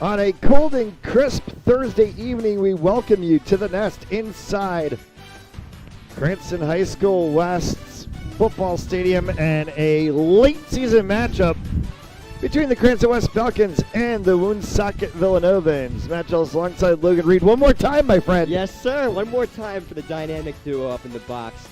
On a cold and crisp Thursday evening, we welcome you to the Nest inside Cranston High School West's football stadium and a late season matchup between the Cranston West Falcons and the Woonsocket Villanovans. Matchups alongside Logan Reed. One more time, my friend. Yes, sir. One more time for the dynamic duo up in the box.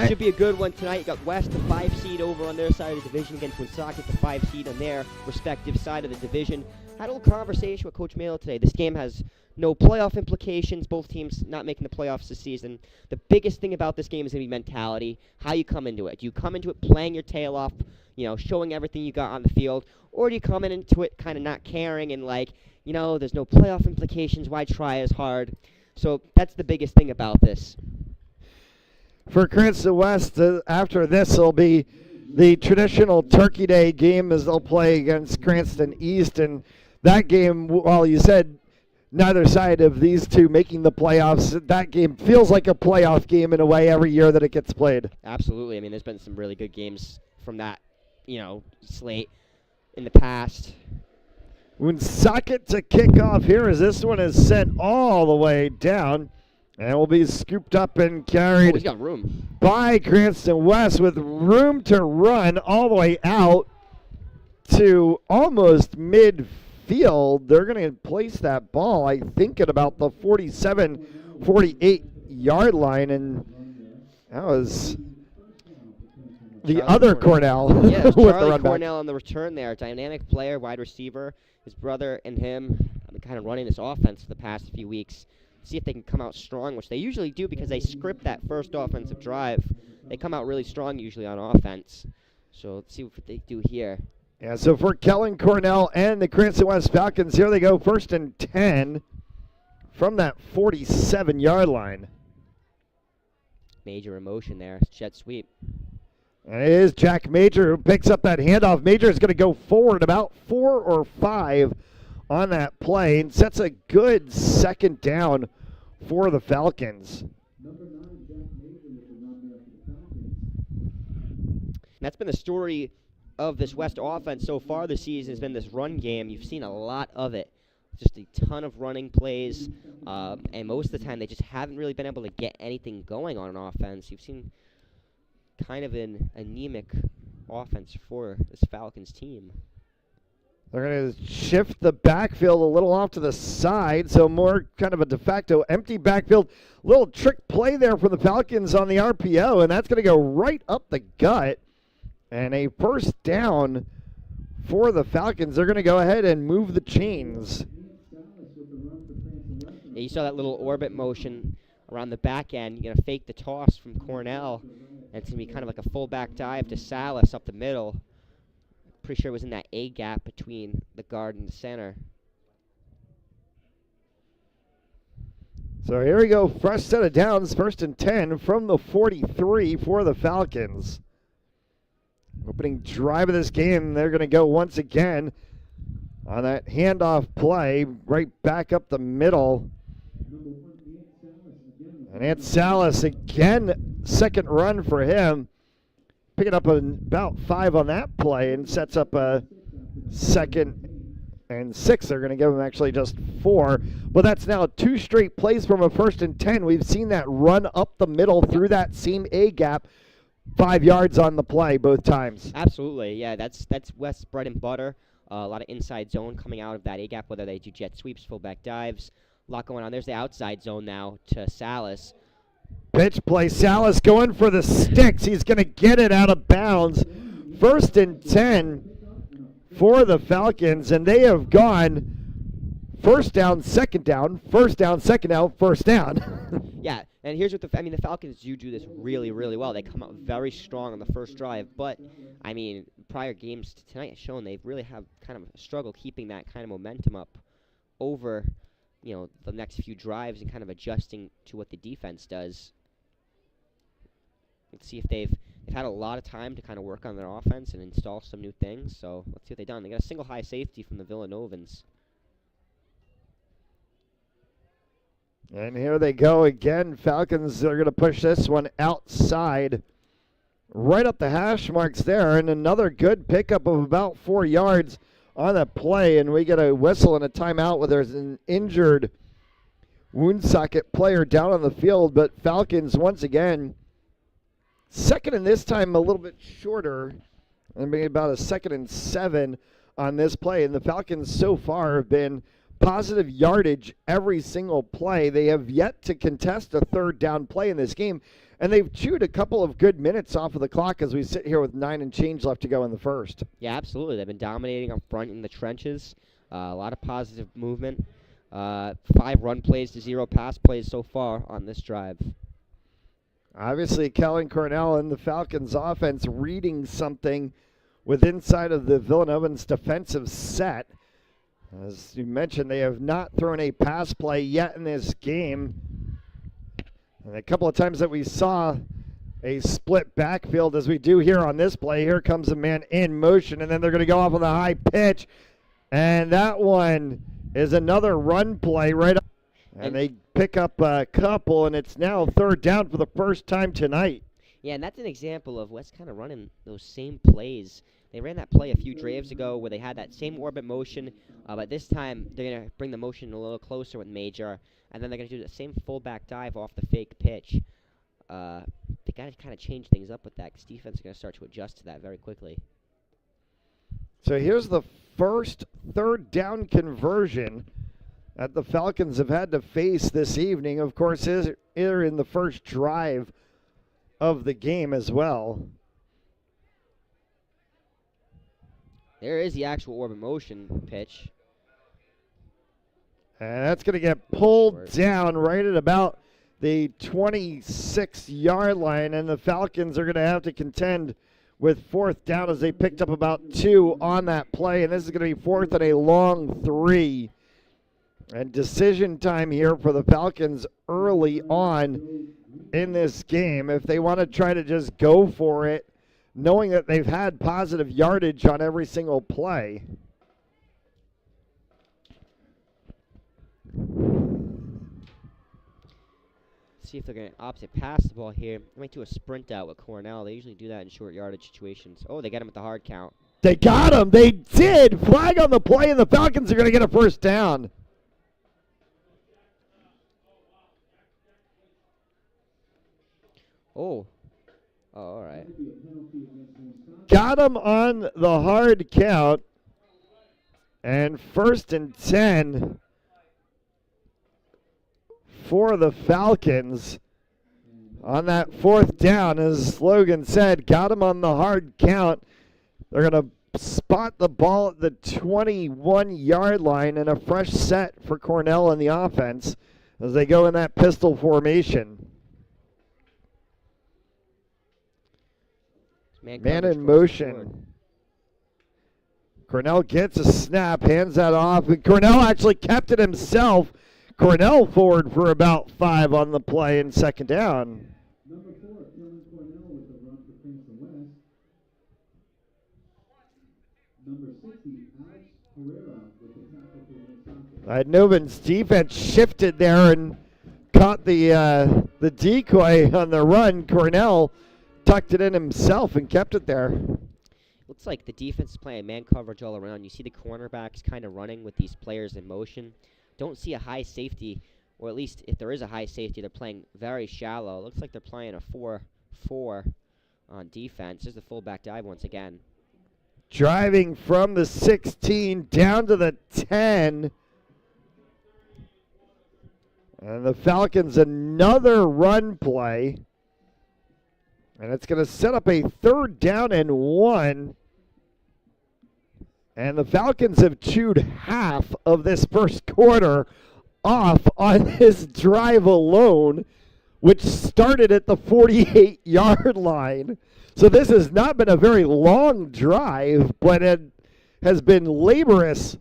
Should be a good one tonight. You got West, the 5 seed, over on their side of the division against Woonsocket, the 5 seed on their respective side of the division. Had a little conversation with Coach Mayo today. This game has no playoff implications. Both teams not making the playoffs this season. The biggest thing about this game is going to be mentality, how you come into it. Do you come into it playing your tail off, showing everything you got on the field, or do you come into it kind of not caring and there's no playoff implications, why try as hard? So that's the biggest thing about this. For Cranston West, after this will be the traditional Turkey Day game as they'll play against Cranston East. And that game, while you said neither side of these two making the playoffs, that game feels like a playoff game in a way every year that it gets played. Absolutely. I mean, there's been some really good games from that, slate in the past. Woonsocket to kick off here as this one is sent all the way down and will be scooped up and carried he's got room by Cranston West with room to run all the way out to almost midfield. They're going to place that ball, I think, at about the 47, 48-yard line, and that was the other Cornell. Yeah, with Charlie the Cornell on the return there. Dynamic player, wide receiver. His brother and him have been kind of running this offense for the past few weeks. See if they can come out strong, which they usually do because they script that first offensive drive. They come out really strong usually on offense. So let's see what they do here. Yeah, so for Kellen Cornell and the Cranston West Falcons, here they go, 1st and 10 from that 47-yard line. Major emotion there, jet sweep. And it is Jack Major who picks up that handoff. Major is going to go forward about 4 or 5 on that play and sets a good second down for the Falcons. That's been the story of this West offense so far this season, has been this run game. You've seen a lot of it. Just a ton of running plays, and most of the time they just haven't really been able to get anything going on offense. You've seen kind of an anemic offense for this Falcons team. They're going to shift the backfield a little off to the side, so more kind of a de facto empty backfield. Little trick play there for the Falcons on the RPO, and that's going to go right up the gut. And a first down for the Falcons. They're going to go ahead and move the chains. Yeah, you saw that little orbit motion around the back end. You're going to fake the toss from Cornell, and it's going to be kind of like a fullback dive to Salas up the middle. Pretty sure it was in that A gap between the guard and the center. So here we go, fresh set of downs, 1st and 10 from the 43 for the Falcons. Opening drive of this game, they're going to go once again on that handoff play, right back up the middle. And it's Salas again, second run for him. Picking up about 5 on that play and sets up a 2nd and 6. They're going to give him actually just 4. But that's now 2 straight plays from a 1st and 10. We've seen that run up the middle through that seam A gap. 5 yards on the play both times. Absolutely, yeah. That's West's bread and butter. A lot of inside zone coming out of that A gap, whether they do jet sweeps, fullback dives. A lot going on. There's the outside zone now to Salas. Pitch play, Salas going for the sticks. He's going to get it out of bounds. 1st and 10 for the Falcons, and they have gone first down, second down, first down, second down, first down. Yeah, and here's what the Falcons do this really, really well. They come out very strong on the first drive, but, prior games to tonight have shown they really have kind of struggled keeping that kind of momentum up over the next few drives and kind of adjusting to what the defense does. Let's see if they've had a lot of time to kind of work on their offense and install some new things. So let's see what they've done. They got a single high safety from the Villanovans. And here they go again. Falcons are going to push this one outside, right up the hash marks there, and another good pickup of about 4 yards on that play, and we get a whistle and a timeout where there's an injured Woonsocket player down on the field, but Falcons once again, second and this time a little bit shorter, and maybe about a 2nd and 7 on this play, and the Falcons so far have been positive yardage every single play. They have yet to contest a 3rd down play in this game, and they've chewed a couple of good minutes off of the clock as we sit here with 9 and change left to go in the first. Yeah, absolutely. They've been dominating up front in the trenches. A lot of positive movement. 5 run plays to 0 pass plays so far on this drive. Obviously, Kellen Cornell and the Falcons offense reading something with inside of the Villanovans defensive set. As you mentioned, they have not thrown a pass play yet in this game. And a couple of times that we saw a split backfield as we do here on this play. Here comes a man in motion, and then they're going to go off on the high pitch. And that one is another run play right up. And they pick up a couple, and it's now 3rd down for the first time tonight. Yeah, and that's an example of West kind of running those same plays. They ran that play a few drives ago where they had that same orbit motion, but this time they're going to bring the motion a little closer with Major, and then they're going to do the same fullback dive off the fake pitch. They got to kind of change things up with that because defense is going to start to adjust to that very quickly. So here's the first 3rd down conversion that the Falcons have had to face this evening. Of course, they're in the first drive of the game as well. There is the actual orbit motion pitch. And that's going to get pulled down right at about the 26-yard line, and the Falcons are going to have to contend with 4th down as they picked up about 2 on that play, and this is going to be 4th and a long 3. And decision time here for the Falcons early on in this game. If they want to try to just go for it, knowing that they've had positive yardage on every single play. See if they're going to opposite pass the ball here. They might do a sprint out with Cornell. They usually do that in short yardage situations. Oh, they got him at the hard count. They got him. They did. Flag on the play, and the Falcons are going to get a first down. Oh, all right. Got him on the hard count. And 1st and 10 for the Falcons. On that 4th down, as Logan said, got him on the hard count. They're going to spot the ball at the 21-yard line and a fresh set for Cornell in the offense as they go in that pistol formation. Man in motion. Cornell gets a snap, hands that off, and Cornell actually kept it himself. Cornell forward for about 5 on the play in 2nd down. Number 4, Cornell with the run for Cranston West. Number 60, Alex Herrera with the tackle for Woonsocket. Novan's defense shifted there and caught the decoy on the run. Cornell tucked it in himself and kept it there. Looks like the defense is playing man coverage all around. You see the cornerbacks kind of running with these players in motion. Don't see a high safety, or at least if there is a high safety, they're playing very shallow. Looks like they're playing a 4-4 on defense. There's the fullback dive once again. Driving from the 16 down to the 10. And the Falcons another run play. And it's going to set up a 3rd down and 1. And the Falcons have chewed half of this first quarter off on this drive alone, which started at the 48-yard line. So this has not been a very long drive, but it has been laborious.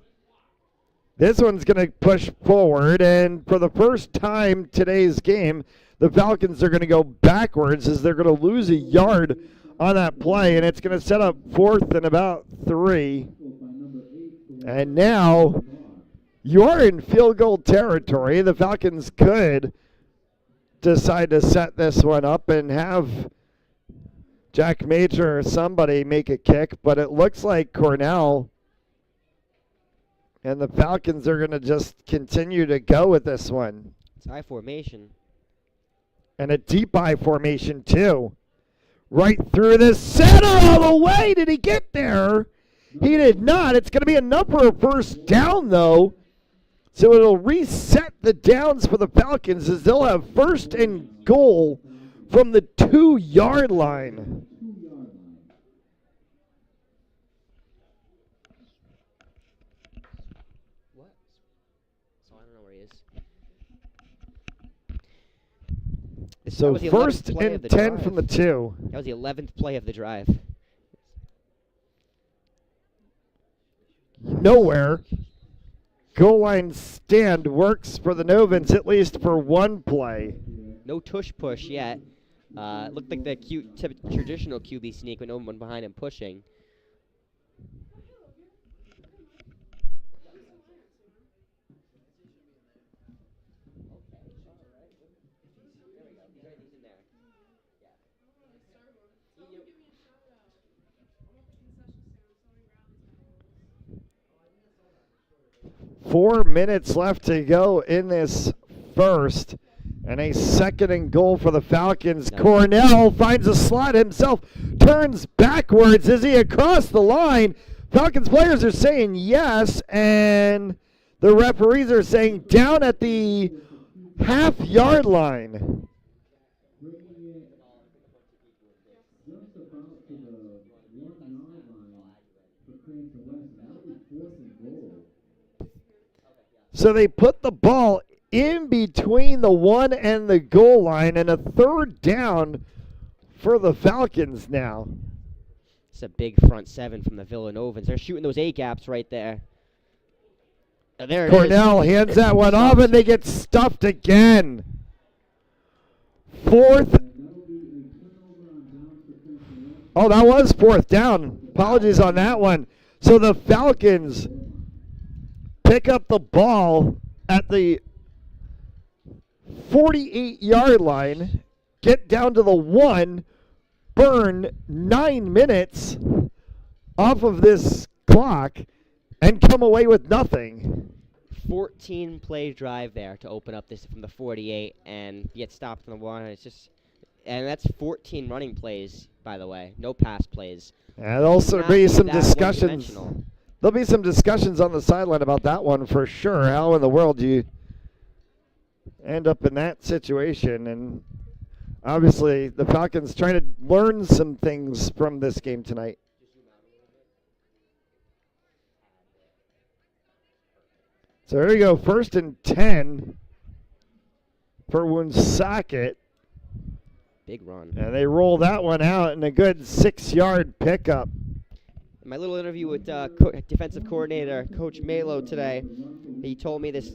This one's going to push forward, and for the first time today's game, the Falcons are going to go backwards as they're going to lose a yard on that play, and it's going to set up 4th and about 3. And now you're in field goal territory. The Falcons could decide to set this one up and have Jack Major or somebody make a kick, but it looks like Cornell and the Falcons are going to just continue to go with this one. It's I formation. And a deep I formation, too. Right through the center all the way. Did he get there? He did not. It's going to be enough for a 1st down, though. So it'll reset the downs for the Falcons as they'll have 1st and goal from the 2-yard line. What? So I don't know where he is. So 1st and 10 from the 2. That was the 11th play of the drive. Nowhere. Goal line stand works for the Novans at least for one play. No tush push yet. Looked like the traditional QB sneak with no one behind him pushing. Four minutes left to go in this first. And a 2nd and goal for the Falcons. Nice. Cornell finds a slot himself, turns backwards. Is he across the line? Falcons players are saying yes, and the referees are saying down at the half-yard line. So they put the ball in between the 1 and the goal line, and a 3rd down for the Falcons now. It's a big front 7 from the Villanovans. They're shooting those A-gaps right there. There Cornell hands that one off, and they get stuffed again. 4th. Oh, that was 4th down. Apologies on that one. So the Falcons pick up the ball at the 48-yard line, get down to the 1, burn 9 minutes off of this clock, and come away with nothing. 14-play drive there to open up this from the 48 and get stopped on the 1. And that's 14 running plays, by the way. No pass plays. And also be some discussions. there'll be some discussions on the sideline about that one for sure. How in the world do you end up in that situation? And obviously, the Falcons trying to learn some things from this game tonight. So here we go, 1st and 10 for Woonsocket. Big run. And they roll that one out in a good 6-yard pickup. In my little interview with defensive coordinator Coach Malo today, he told me this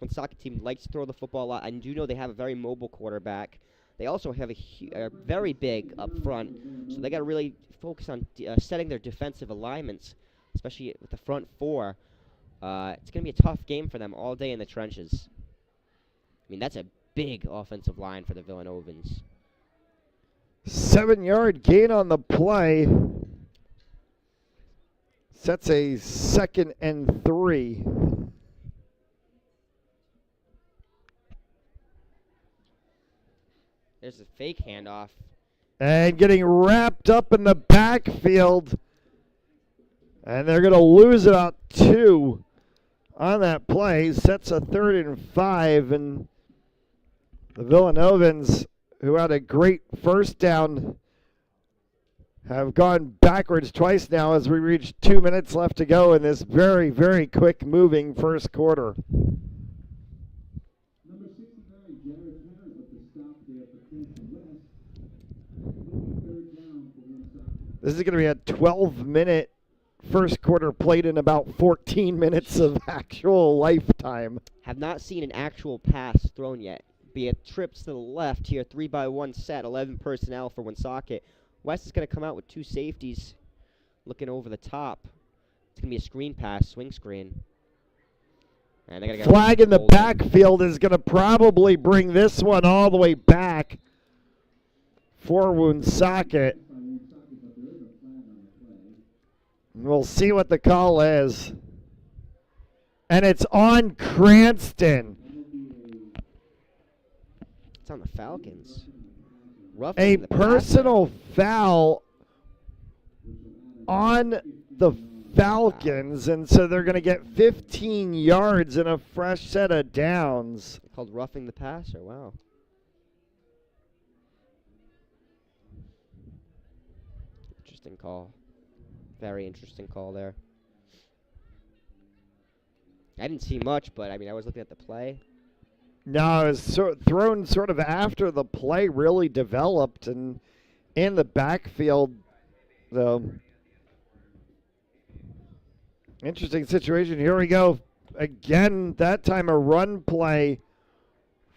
Woonsocket team likes to throw the football a lot. I do know they have a very mobile quarterback. They also have a very big up front, so they got to really focus on setting their defensive alignments, especially with the front four. It's going to be a tough game for them all day in the trenches. I mean, that's a big offensive line for the Villanovans. 7-yard gain on the play. Sets a 2nd and 3. There's a fake handoff. And getting wrapped up in the backfield. And they're going to lose about 2 on that play. Sets a 3rd and 5. And the Villanovans, who had a great first down, have gone backwards twice now as we reach 2 minutes left to go in this very, very quick moving first quarter. Number 69, Jared Harris with the stop there for Cranston West. 3rd down for Woonsocket. This is going to be a 12-minute first quarter played in about 14 minutes of actual lifetime. Have not seen an actual pass thrown yet. Be it trips to the left here, 3-by-1 set, 11 personnel for Woonsocket. West is going to come out with 2 safeties looking over the top. It's going to be a screen pass, swing screen. And they're gonna Flag in the backfield is going to probably bring this one all the way back for Woonsocket. We'll see what the call is. And it's on Cranston. It's on the Falcons. A personal foul on the Falcons, and so they're going to get 15 yards and a fresh set of downs. Called roughing the passer, wow. Interesting call. Very interesting call there. I didn't see much, but I mean, I was looking at the play. No, it was thrown sort of after the play really developed, and in the backfield, though. Interesting situation. Here we go. Again, that time a run play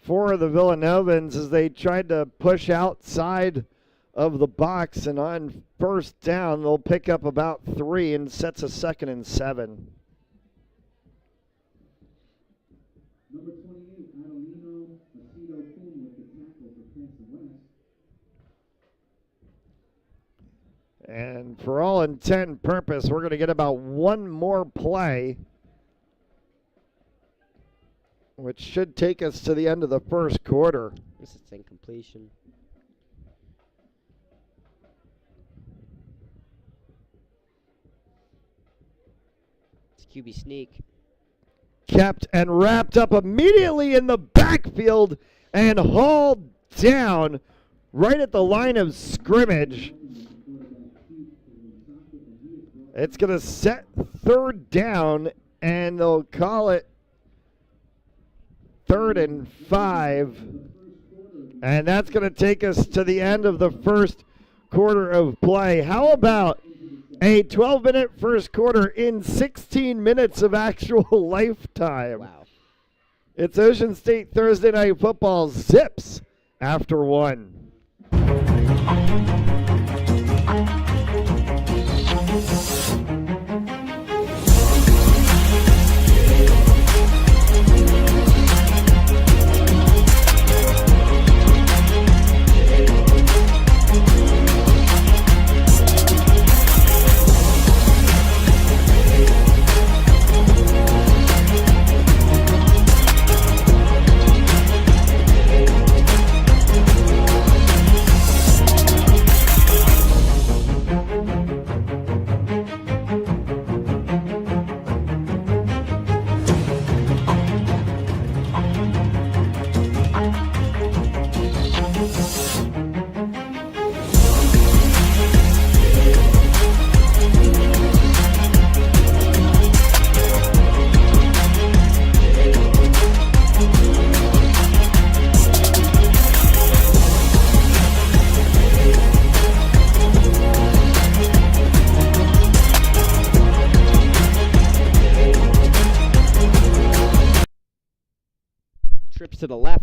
for the Villanovans as they tried to push outside of the box, and on first down, they'll pick up about 3 and sets a 2nd and 7. Number 28, Adelino Aceto Kuhn with the tackle for Cranston West. And for all intent and purpose, we're going to get about 1 more play, which should take us to the end of the first quarter. This is incompletion. It's QB sneak. Kept and wrapped up immediately in the backfield and hauled down right at the line of scrimmage. It's going to set 3rd down, and they'll call it 3rd and 5. And that's going to take us to the end of the first quarter of play. How about a 12-minute first quarter in 16 minutes of actual lifetime? Wow. It's Ocean State Thursday Night Football zips after 1.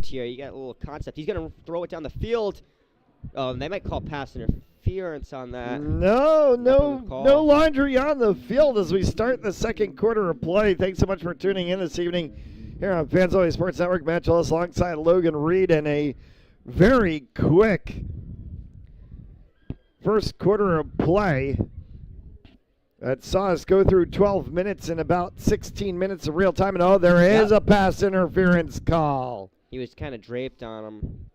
concept here. You got a little concept. He's going to throw it down the field. Oh, and they might call pass interference on that. No laundry on the field as we start the second quarter of play. Thanks so much for tuning in this evening here on Fans Only Sports Network. Matt Ellis alongside Logan Reed in a very quick first quarter of play that saw us go through 12 minutes in about 16 minutes of real time. And there is a pass interference call. He was kind of draped on him.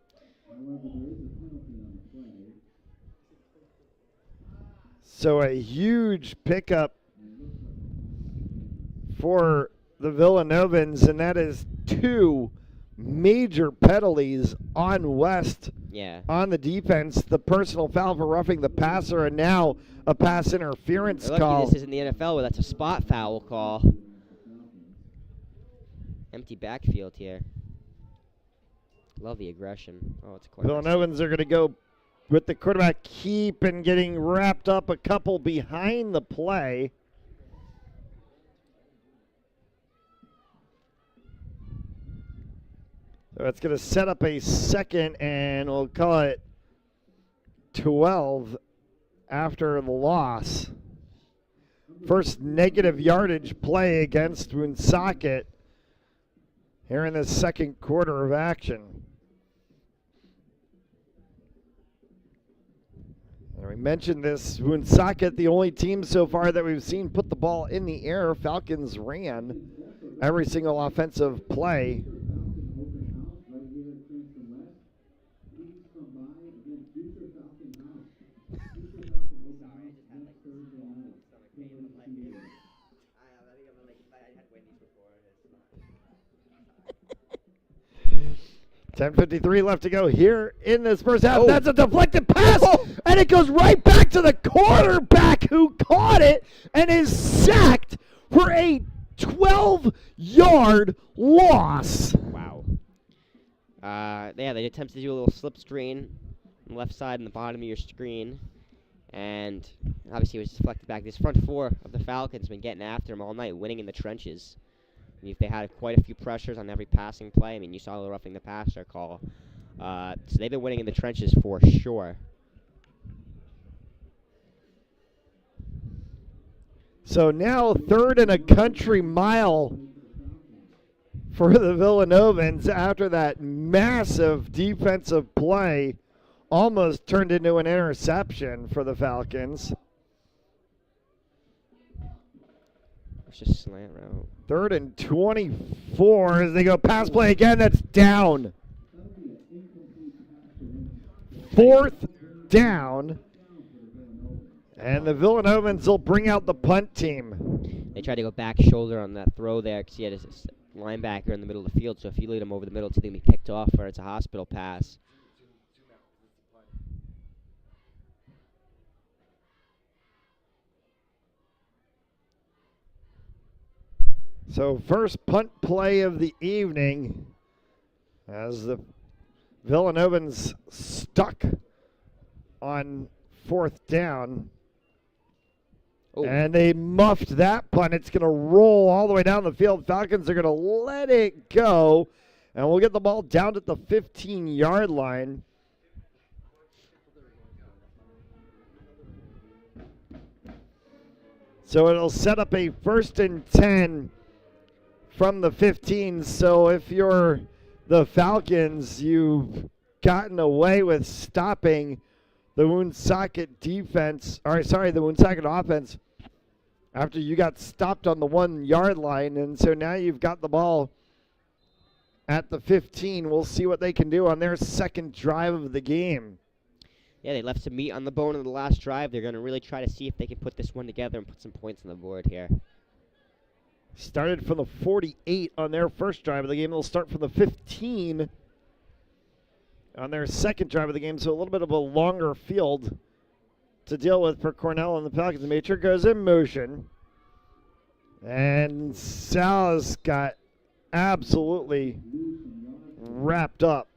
So a huge pickup for the Villanovans, and that is 2 major penalties on West. Yeah. On the defense, the personal foul for roughing the passer, and now a pass interference call. This isn't the NFL where that's a spot foul call. Empty backfield here. Love the aggression. Oh, it's a Villanovans are going to go with the quarterback keep and getting wrapped up a couple behind the play. So it's going to set up a second, and we'll call it 12 after the loss. First negative yardage play against Woonsocket here in the second quarter of action. And we mentioned this, Woonsocket, the only team so far that we've seen put the ball in the air. Falcons ran every single offensive play. $10:53 left to go here in this first half. That's a deflected pass, and it goes right back to the quarterback who caught it and is sacked for a 12-yard loss. Wow. They attempted to do a little slip screen on the left side and the bottom of your screen, and obviously it was deflected back. This front four of the Falcons been getting after him all night, winning in the trenches. They had quite a few pressures on every passing play. I mean, you saw the roughing the passer call. So they've been winning in the trenches for sure. So now 3rd and a country mile for the Villanovans after that massive defensive play almost turned into an interception for the Falcons. It's just slant route. 3rd and 24 as they go pass play again. That's down. 4th down. And the Villanovans will bring out the punt team. They tried to go back shoulder on that throw there because he had a linebacker in the middle of the field. So if you lead him over the middle, it's going to be picked off or it's a hospital pass. So first punt play of the evening as the Villanovans stuck on 4th down. Oh. And they muffed that punt. It's going to roll all the way down the field. Falcons are going to let it go. And we'll get the ball down at the 15-yard line. So it'll set up a 1st and 10 from the 15. So if you're the Falcons, you've gotten away with stopping the Woonsocket defense, the Woonsocket offense after you got stopped on the 1-yard line. And so now you've got the ball at the 15. We'll see what they can do on their second drive of the game. Yeah, they left some meat on the bone in the last drive. They're going to really try to see if they can put this one together and put some points on the board here. Started from the 48 on their first drive of the game. They'll start from the 15 on their second drive of the game. So a little bit of a longer field to deal with for Cornell and the Falcons. Mater goes in motion. And Sal's got absolutely wrapped up.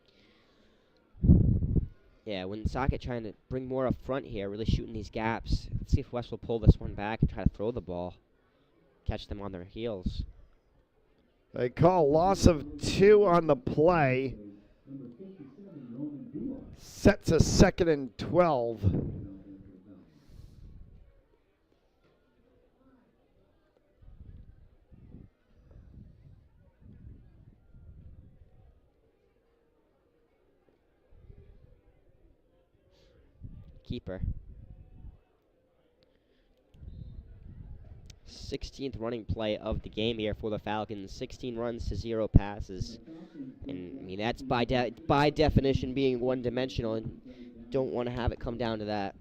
Yeah, Woonsocket trying to bring more up front here, really shooting these gaps. Let's see if West will pull this one back and try to throw the ball. Catch them on their heels. They call loss of 2 on the play. Sets a 2nd and 12. Keeper. 16th running play of the game here for the Falcons. 16 runs to 0 passes. And, I mean, that's by definition being one-dimensional, and don't want to have it come down to that.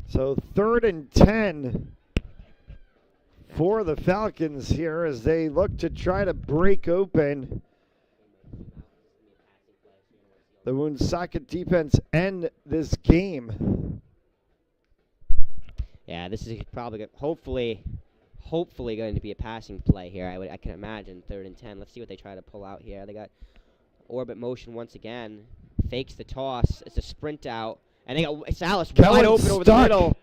So 3rd and 10 for the Falcons here as they look to try to break open the Woonsocket defense end this game. Yeah, this is probably hopefully going to be a passing play here. I can imagine 3rd and 10. Let's see what they try to pull out here. They got orbit motion once again. Fakes the toss. It's a sprint out, and they got Salas wide open over the middle.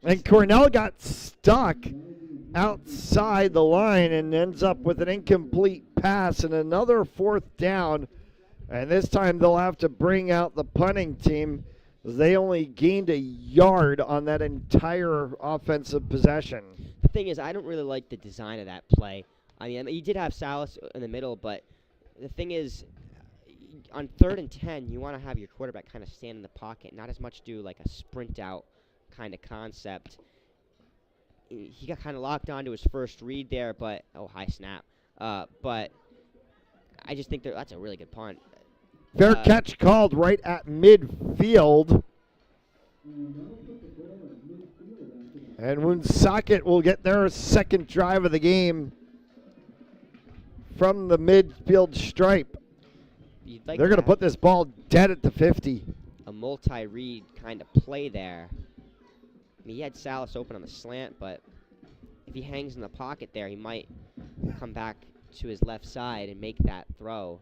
And Cornell got stuck outside the line and ends up with an incomplete pass and another 4th down. And this time they'll have to bring out the punting team, as they only gained a yard on that entire offensive possession. The thing is, I don't really like the design of that play. I mean, you did have Salas in the middle, but the thing is, on 3rd and 10, you want to have your quarterback kind of stand in the pocket, not as much do like a sprint out kind of concept. He got kind of locked onto his first read there, but high snap. But I just think that's a really good punt. Fair catch called right at midfield. And Woonsocket will get their 2nd drive of the game from the midfield stripe. They're going to put this ball dead at the 50. A multi-read kind of play there. I mean, he had Salas open on the slant, but if he hangs in the pocket there, he might come back to his left side and make that throw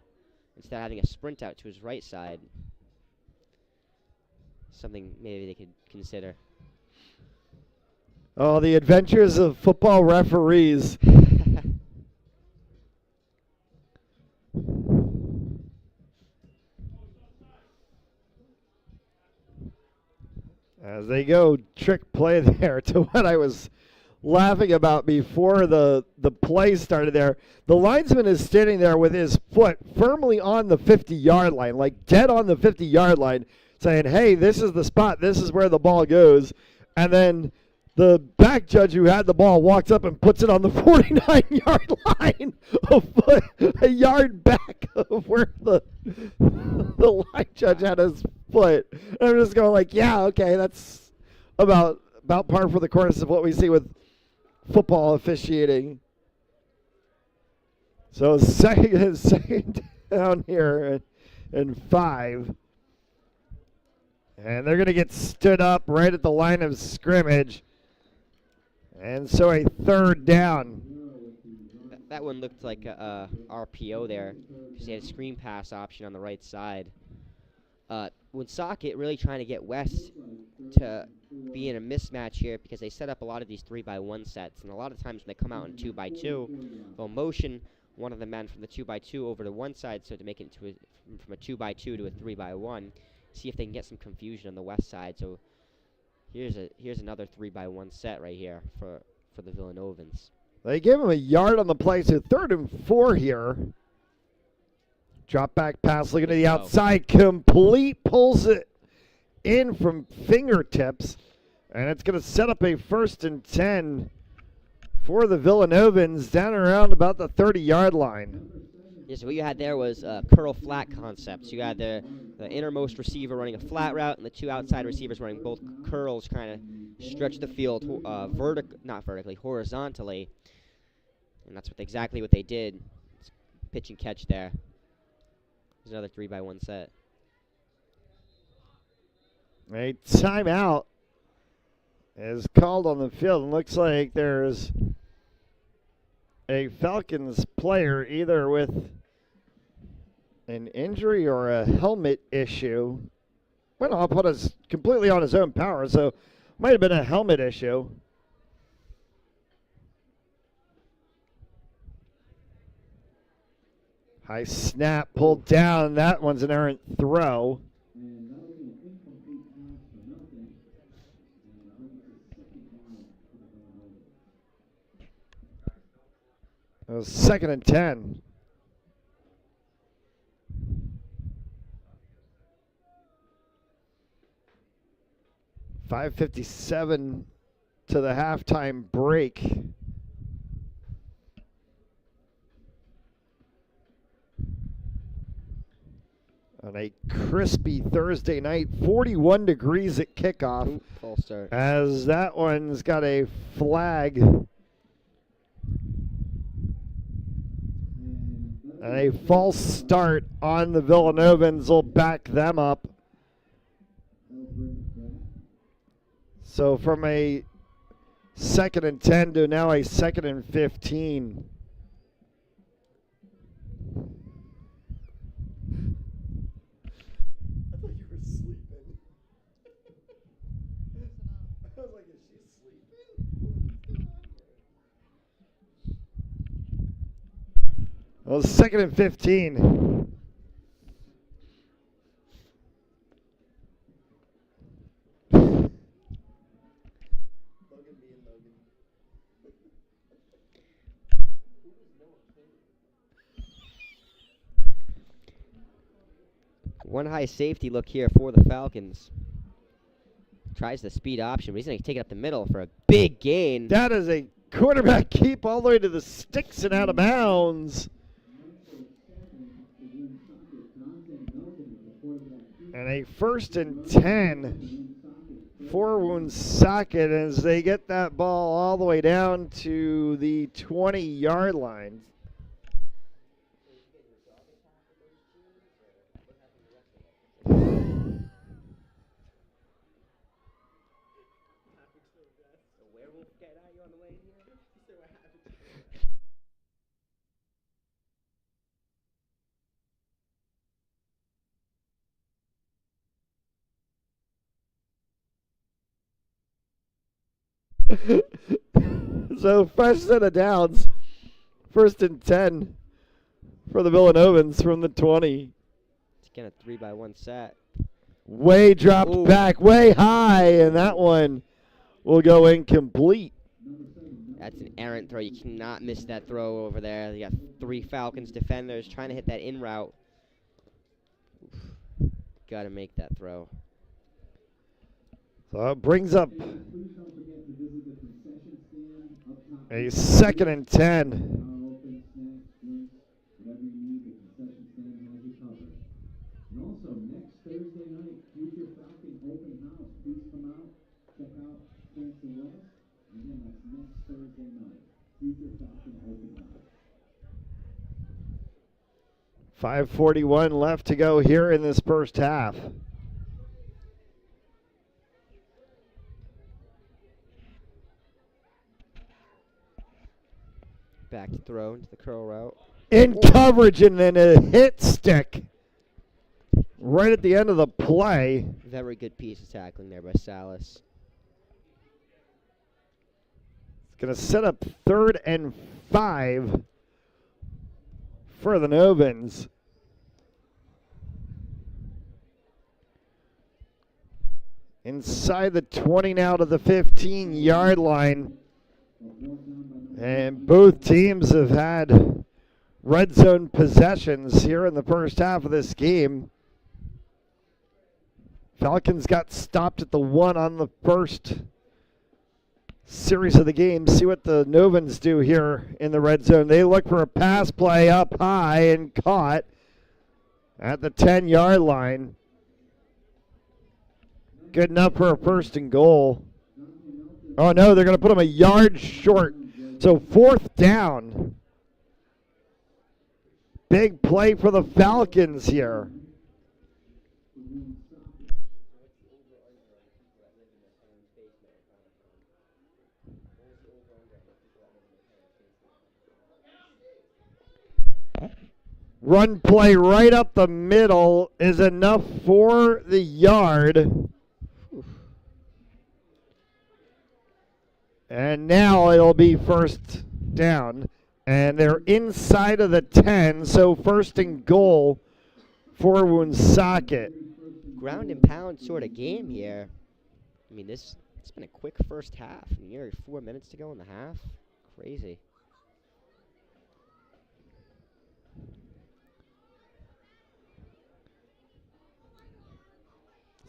instead of having a sprint out to his right side. Something maybe they could consider. Oh, the adventures of football referees. As they go trick play there to what I was laughing about before the play started there. The linesman is standing there with his foot firmly on the 50-yard line, like dead on the 50-yard line, saying, hey, this is the spot. This is where the ball goes. And then the back judge who had the ball walks up and puts it on the 49-yard line, a yard back of where the line judge had his foot. And I'm just going like, yeah, okay, that's about par for the course of what we see with football officiating. So second down here and 5. And they're going to get stood up right at the line of scrimmage. And so a 3rd down. That one looked like a RPO there because he had a screen pass option on the right side. Woonsocket really trying to get West to be in a mismatch here because they set up a lot of these 3-by-1 sets, and a lot of times when they come out in 2-by-2, they'll motion one of the men from the 2-by-2 over to one side, so to make it from a 2-by-2 to a 3-by-1. See if they can get some confusion on the West side. So here's another 3-by-1 set right here for the Villanovans. They gave him a yard on the play, so 3rd and 4 here. Drop back pass, looking to the outside, complete, pulls it in from fingertips, and it's going to set up a 1st and 10 for the Villanovans down around about the 30-yard line. Yes, what you had there was curl flat concepts. You had the innermost receiver running a flat route, and the 2 outside receivers running both curls, kind of stretch the field horizontally, and that's exactly what they did. It's pitch and catch there. There's another 3-by-1 set. A timeout is called on the field, and looks like there's a Falcons player either with an injury or a helmet issue. Well, I'll put us completely on his own power, so might have been a helmet issue. High snap, pulled down. That one's an errant throw. And that'll be an incomplete pass for nothing. And I think it's a second down for the Villanova. It was 2nd and 10. .557 to the halftime break. On a crispy Thursday night, 41 degrees at kickoff. Ooh, false start. As that one's got a flag and a false start on the Villanovans will back them up. So from a 2nd and 10 to now a 2nd and 15. I thought you were sleeping. I was like, is she sleeping? Well, 2nd and 15. One high safety look here for the Falcons. Tries the speed option, but he's going to take it up the middle for a big gain. That is a quarterback keep all the way to the sticks and out of bounds. And a 1st and 10 for Woonsocket as they get that ball all the way down to the 20-yard line. So fresh set of downs. 1st and 10 for the Villanovans from the 20. It's again a 3-by-1 set. Way dropped Ooh. back, way high, and that one will go incomplete. That's an errant throw. You cannot miss that throw over there. You got 3 Falcons defenders trying to hit that in route. Got to make that throw. So it brings up a 2nd and 10. And also, next Thursday night, Future Falcon Open House. Please come out, check out Cranston West. Again, that's next Thursday night, Future Falcon Open House. 5:41 left to go here in this first half. Back to throw into the curl route. In coverage and then a hit stick right at the end of the play. Very good piece of tackling there by Salas. It's going to set up 3rd and 5 for the Novans. Inside the 20 now to the 15-yard line. And both teams have had red zone possessions here in the first half of this game. Falcons got stopped at the 1 on the first series of the game. See what the Novans do here in the red zone. They look for a pass play up high and caught at the 10-yard line. Good enough for a 1st and goal. Oh no, they're going to put them a yard short. So 4th down. Big play for the Falcons here. Run play right up the middle is enough for the yard. And now it'll be 1st down. And they're inside of the 10, so first and goal for Woonsocket. Ground and pound sort of game here. I mean, it's been a quick first half. I mean, you're 4 minutes to go in the half. Crazy.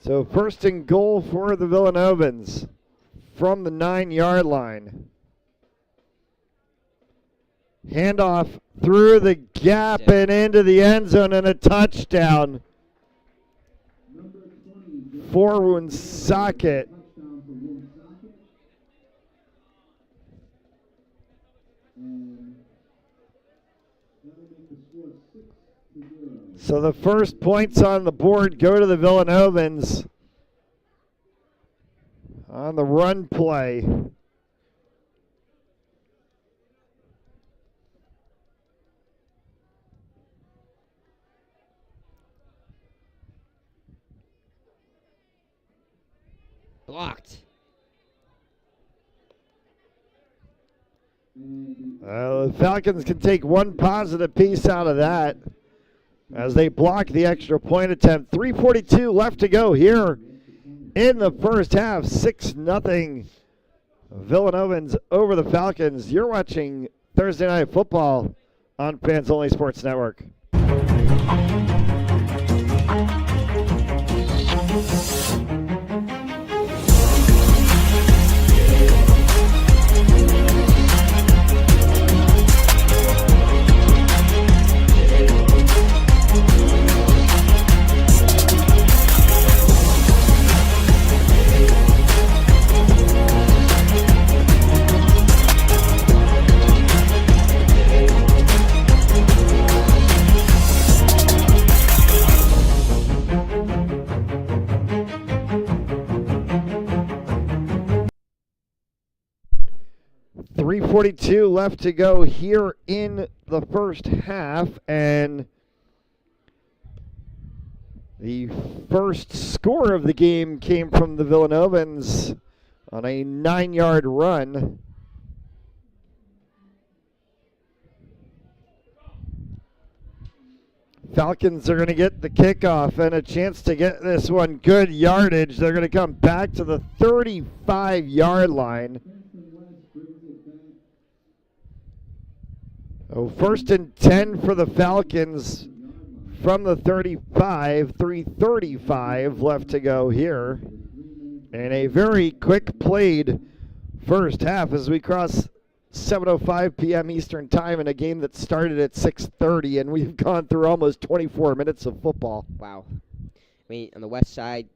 So first and goal for the Villanovans from the 9-yard line. Handoff through the gap and into the end zone and a touchdown for Woonsocket. So the first points on the board go to the Villanovans on the run play. Blocked. The Falcons can take one positive piece out of that as they block the extra point attempt. 3:42 left to go here in the first half. 6-0 Villanovans over the Falcons. You're watching Thursday Night Football on Fans Only Sports Network. 3:42 left to go here in the first half, and the first score of the game came from the Villanovans on a 9-yard run. Falcons are going to get the kickoff and a chance to get this one good yardage. They're going to come back to the 35-yard line. Oh, first and 10 for the Falcons from the 35, 3:35 left to go here. And a very quick played first half as we cross 7:05 p.m. Eastern Time in a game that started at 6:30, and we've gone through almost 24 minutes of football. Wow. I mean, on the west side,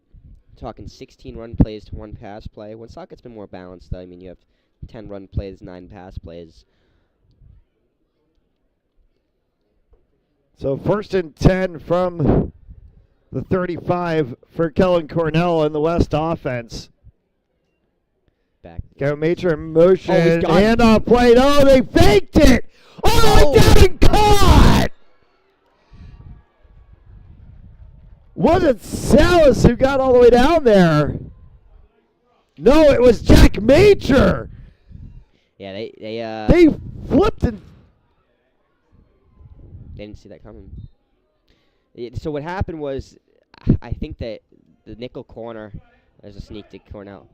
talking 16 run plays to 1 pass play. Woonsocket's been more balanced, though. I mean, you have 10 run plays, 9 pass plays. So first and 10 from the 35 for Kellen Cornell in the West offense. Back. Go major motion, Oh, handoff play. Oh, they faked it. Oh, down and caught. Was it Salas who got all the way down there? No, it was Jack Major. Yeah, They flipped and they didn't see that coming. So what happened was, I think that the nickel corner, there's a sneak to Cornell.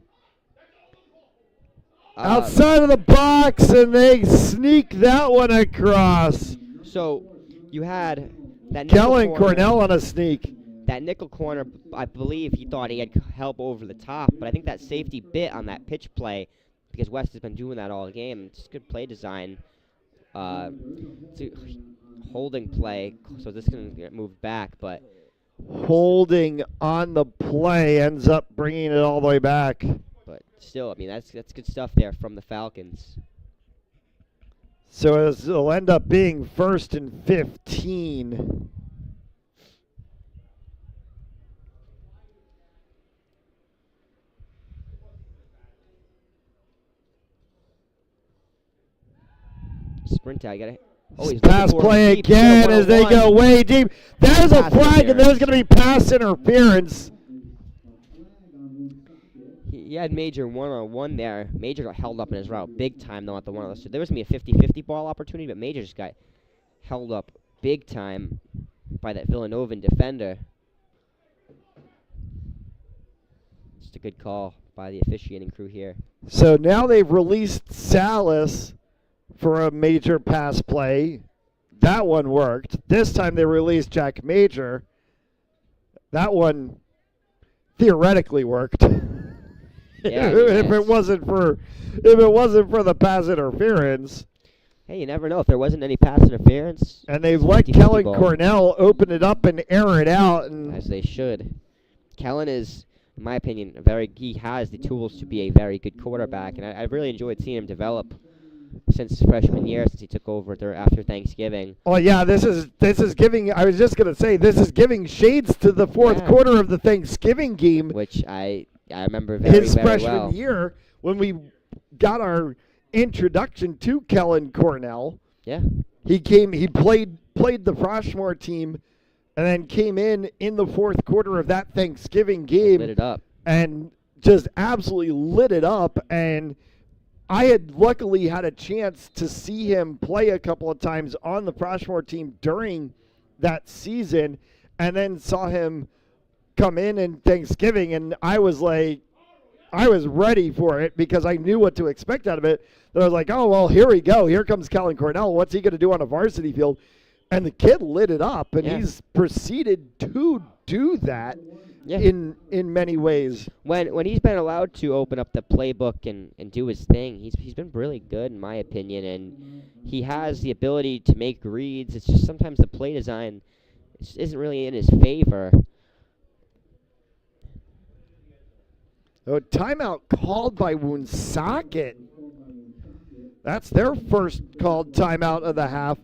Outside of the box, and they sneak that one across. So you had that nickel Kellen corner, Cornell on a sneak. That nickel corner, I believe he thought he had help over the top, but I think that safety bit on that pitch play, because West has been doing that all game. It's good play design. It's a holding play, so this is going to get moved back, but Holding on the play ends up bringing it all the way back. but still, I mean, that's good stuff there from the Falcons. So it'll end up being first and 15. Sprint out, you got to. Oh, he's Pass looking for play it deep, again as they 101. go way deep. There's a Pass flag, and there's going to be pass interference. he had Major one-on-one there. Major got held up in his route big time, though, at the one of those. So there was going to be a 50-50 ball opportunity, but Major just got held up big time by that Villanovan defender. Just a good call by the officiating crew here. So now they've released Salas for a Major pass play. That one worked. This time they released Jack Major. That one theoretically worked. Yeah, if it wasn't for the pass interference. Hey, you never know if there wasn't any pass interference. And they've it's a let 50-50 Kellen ball. Cornell open it up and air it out. And As they should. Kellen is, in my opinion, he has the tools to be a very good quarterback, and I've really enjoyed seeing him develop since freshman year, since he took over after Thanksgiving. oh yeah, this is giving. I was just gonna say this is giving shades to the fourth Yeah. quarter of the Thanksgiving game. Which I remember very, His very freshman well. year when we got our introduction to Kellen Cornell. Yeah. He played the Froshmore team, and then came in the fourth quarter of that Thanksgiving game Lit it up. and just absolutely lit it up. And I had luckily had a chance to see him play a couple of times on the Froshmore team during that season, and then saw him come in Thanksgiving, and I was ready for it because I knew what to expect out of it. That I was like, oh, well, here we go. Here comes Kellen Cornell. What's he going to do on a varsity field? And the kid lit it up, and Yeah. he's proceeded to do that Yeah. in many ways. When he's been allowed to open up the playbook and do his thing, he's been really good in my opinion, and he has the ability to make reads. It's just sometimes the play design isn't really in his favor. A timeout called by Woonsocket. That's their first called timeout of the half,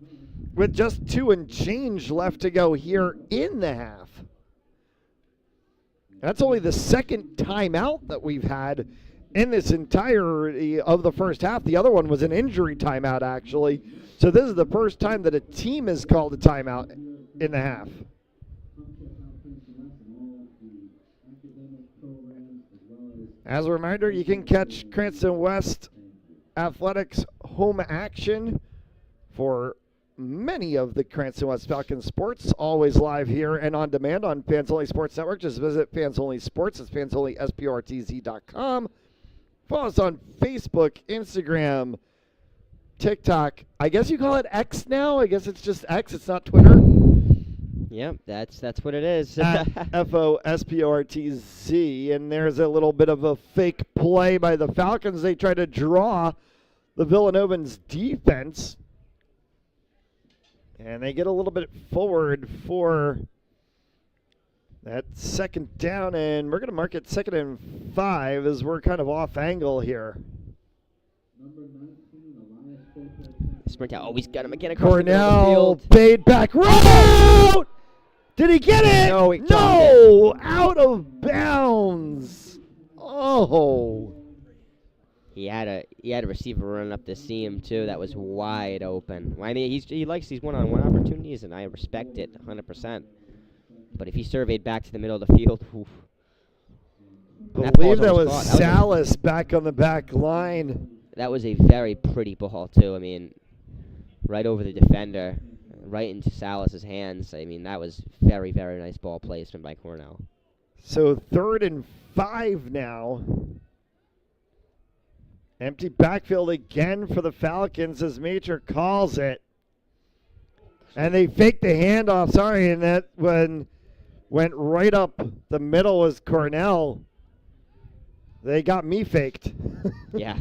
with just 2 and change left to go here in the half. That's only the second timeout that we've had in this entirety of the first half. The other one was an injury timeout, actually. So this is the first time that a team has called a timeout in the half. As a reminder, you can catch Cranston West Athletics home action for many of the Cranston West Falcons sports, always live here and on demand on Fans Only Sports Network. Just visit Fans Only Sports. It's fansonlysportz.com. Follow us on Facebook, Instagram, TikTok. I guess you call it X now. I guess it's just X. It's not Twitter. Yep, that's what it is. At FOSPORTZ. And there's a little bit of a fake play by the Falcons. They try to draw the Villanovan's defense. And they get a little bit forward for that second down. And we're going to mark it 2nd and 5 as we're kind of off angle here. Sprint out. Oh, he's got him again across the middle of the Cornell field. fade back route. Did he get it? No, he dropped No, out of bounds. Oh. He had a receiver running up to see him too. That was wide open. I mean, he likes these one-on-one opportunities, and I respect it 100%. But if he surveyed back to the middle of the field, oof. I That believe ball's that almost was caught. Salas back on the back line. That was a very pretty ball too. I mean, right over the defender, right into Salas's hands. I mean, that was very, very nice ball placement by Cornell. So 3rd and 5 now. Empty backfield again for the Falcons as Major calls it. And they faked the handoff. Sorry, and that one went right up the middle was Cornell. They got me faked. Yeah.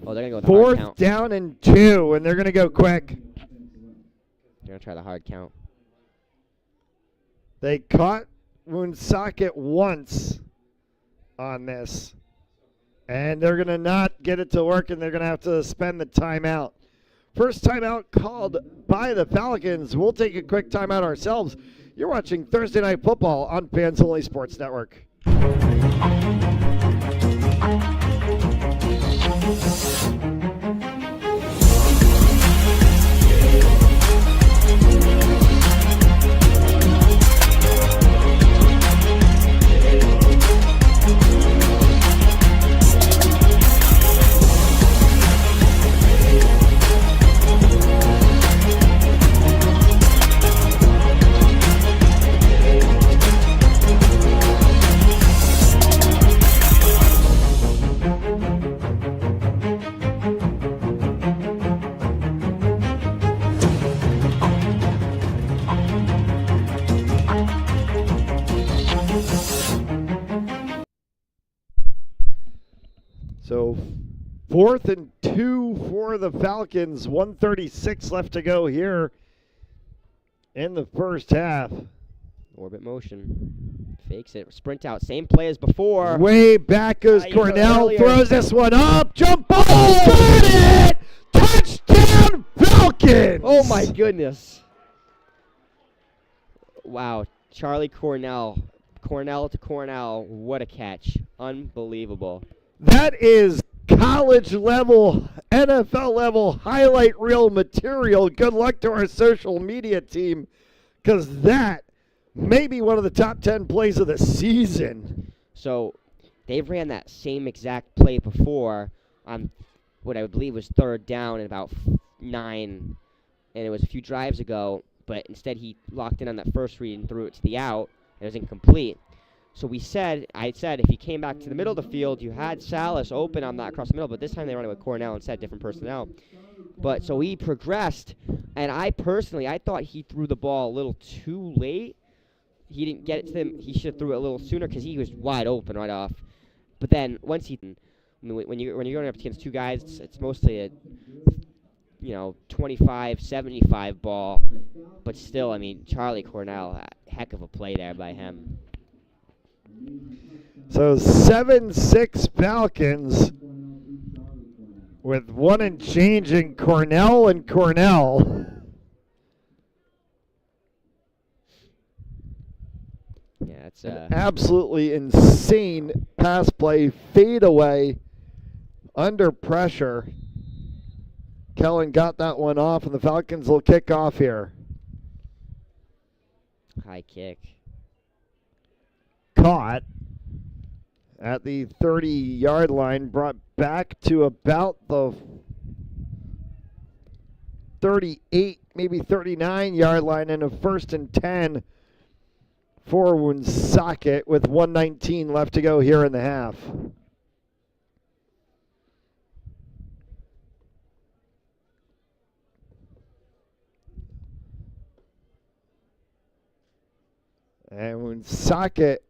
Oh, they're going to go with the hard 4th count. down and 2, and they're going to go quick. They're going to try the hard count. They caught Woonsocket once on this. And they're going to not get it to work, and they're going to have to spend the timeout. First timeout called by the Falcons. We'll take a quick timeout ourselves. You're watching Thursday Night Football on Fans Only Sports Network. So 4th and 2 for the Falcons. 1:36 left to go here in the first half. Orbit motion. Fakes it. Sprint out. Same play as before. Way back goes Even Cornell. earlier. Throws this one up. Jump ball. Got it! Touchdown Falcons! Oh my goodness. Wow. Charlie Cornell. Cornell to Cornell. What a catch. Unbelievable. That is college level, NFL level highlight reel material. Good luck to our social media team, because that may be one of the top 10 plays of the season. So they ran that same exact play before on what I would believe was 3rd down and about 9, and it was a few drives ago, but instead he locked in on that first read and threw it to the out, and it was incomplete. So I said, if he came back to the middle of the field, you had Salas open on that across the middle, but this time they run it with Cornell instead, different personnel. But so he progressed, and I thought he threw the ball a little too late. He didn't get it to him. He should have threw it a little sooner because he was wide open right off. But then once when you're going up against two guys, it's mostly a 25-75 ball. But still, I mean, Charlie Cornell, a heck of a play there by him. So 7-6 Falcons with 1 and change in Cornell and Cornell. Yeah, it's An absolutely insane pass play, fade away, under pressure. Kellen got that one off, and the Falcons will kick off here. high kick. Caught at the 30-yard line, brought back to about the 38, maybe 39-yard line, and a 1st and 10 for Woonsocket with 1:19 left to go here in the half. And Woonsocket,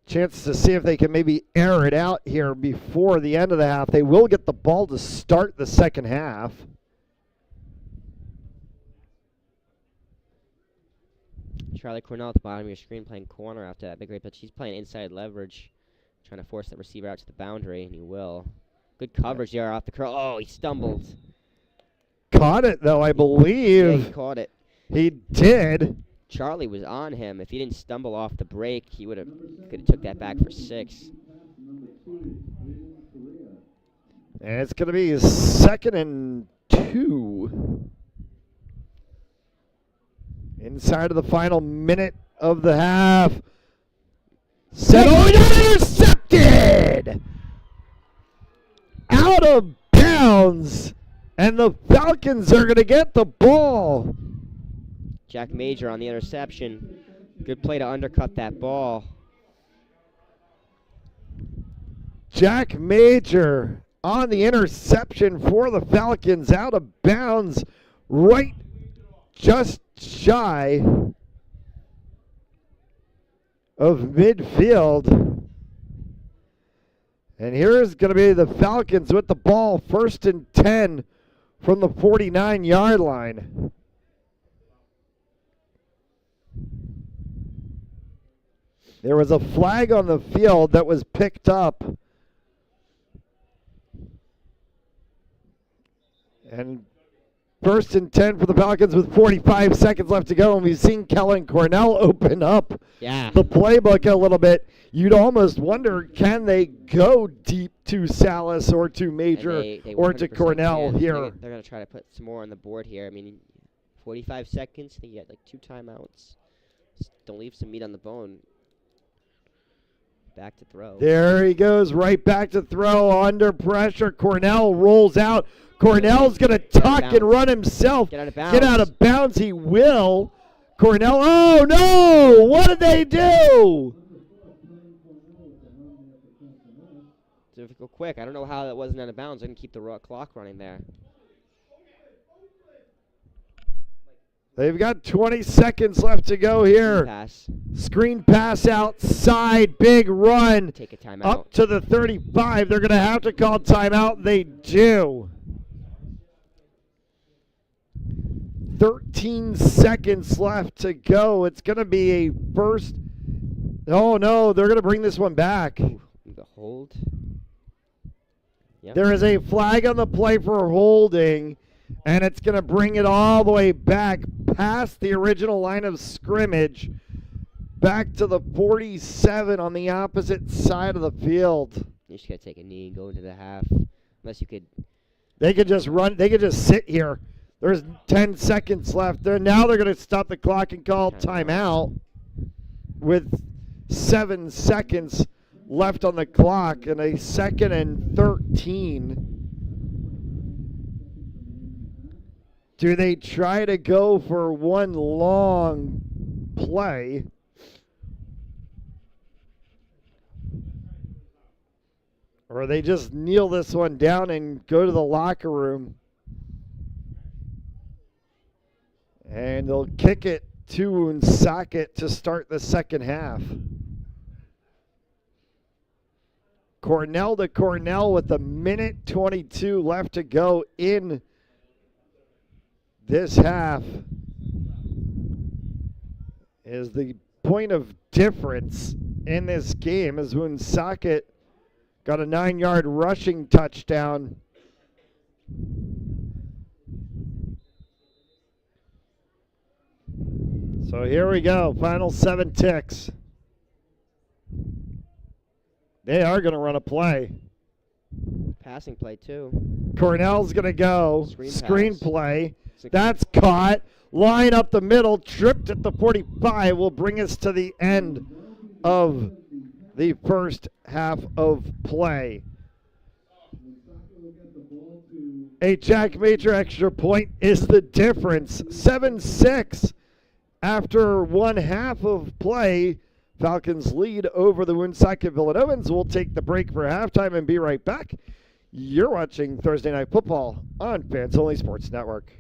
chance to see if they can maybe air it out here before the end of the half. They will get the ball to start the second half. Charlie Cornell at the bottom of your screen playing corner after that big rate, but he's playing inside leverage, trying to force that receiver out to the boundary, and he will. Good coverage there off the curl. Oh, he stumbled. Caught it, though, I believe. Yeah, he caught it. He did. Charlie was on him. If he didn't stumble off the break, he could have took that back for 6. And it's going to be 2nd and 2. Inside of the final minute of the half. Intercepted! Out of bounds. And the Falcons are going to get the ball. Jack Major on the interception. Good play to undercut that ball. Jack Major on the interception for the Falcons, out of bounds, right just shy of midfield. And here's going to be the Falcons with the ball, 1st and 10 from the 49-yard line. There was a flag on the field that was picked up. And 1st and 10 for the Falcons with 45 seconds left to go. And we've seen Kellen Cornell open up the playbook a little bit. You'd almost wonder, can they go deep to Salas or to Major or to Cornell here? They're going to try to put some more on the board here. I mean, 45 seconds, they get like 2 timeouts. Just don't leave some meat on the bone. Back to throw. There he goes, right back to throw, under pressure. Cornell rolls out. Cornell's going to tuck and run himself. Get out of bounds. Get out of bounds, he will. Cornell, oh no! What did they do? Difficult quick. I don't know how that wasn't out of bounds. I didn't keep the clock running there. They've got 20 seconds left to go here. Pass. Screen pass outside. Big run. Take a timeout. Up to the 35. They're going to have to call timeout. They do. 13 seconds left to go. It's going to be a first. Oh, no. They're going to bring this one back. Ooh, the hold. Yep. There is a flag on the play for holding, and it's going to bring it all the way back past the original line of scrimmage, back to the 47 on the opposite side of the field. You just got to take a knee and go into the half. Unless you could. They could just run. They could just sit here. There's 10 seconds left. Now they're going to stop the clock and call timeout with 7 seconds left on the clock and a 2nd and 13. Do they try to go for one long play? Or they just kneel this one down and go to the locker room? And they'll kick it to Woonsocket to start the second half. Cornell to Cornell with a minute 22 left to go in this half. Is the point of difference in this game as Woonsocket got a 9-yard rushing touchdown. So here we go, final 7 ticks. They are going to run a play. Passing play, too. Cornell's going to go. Screen pass. Play. That's caught. Line up the middle. Tripped at the 45. Will bring us to the end of the first half of play. A Jack Major extra point is the difference. 7-6 after one half of play. Falcons lead over the Woonsocket Villanovan's. We'll take the break for halftime and be right back. You're watching Thursday Night Football on Fans Only Sports Network.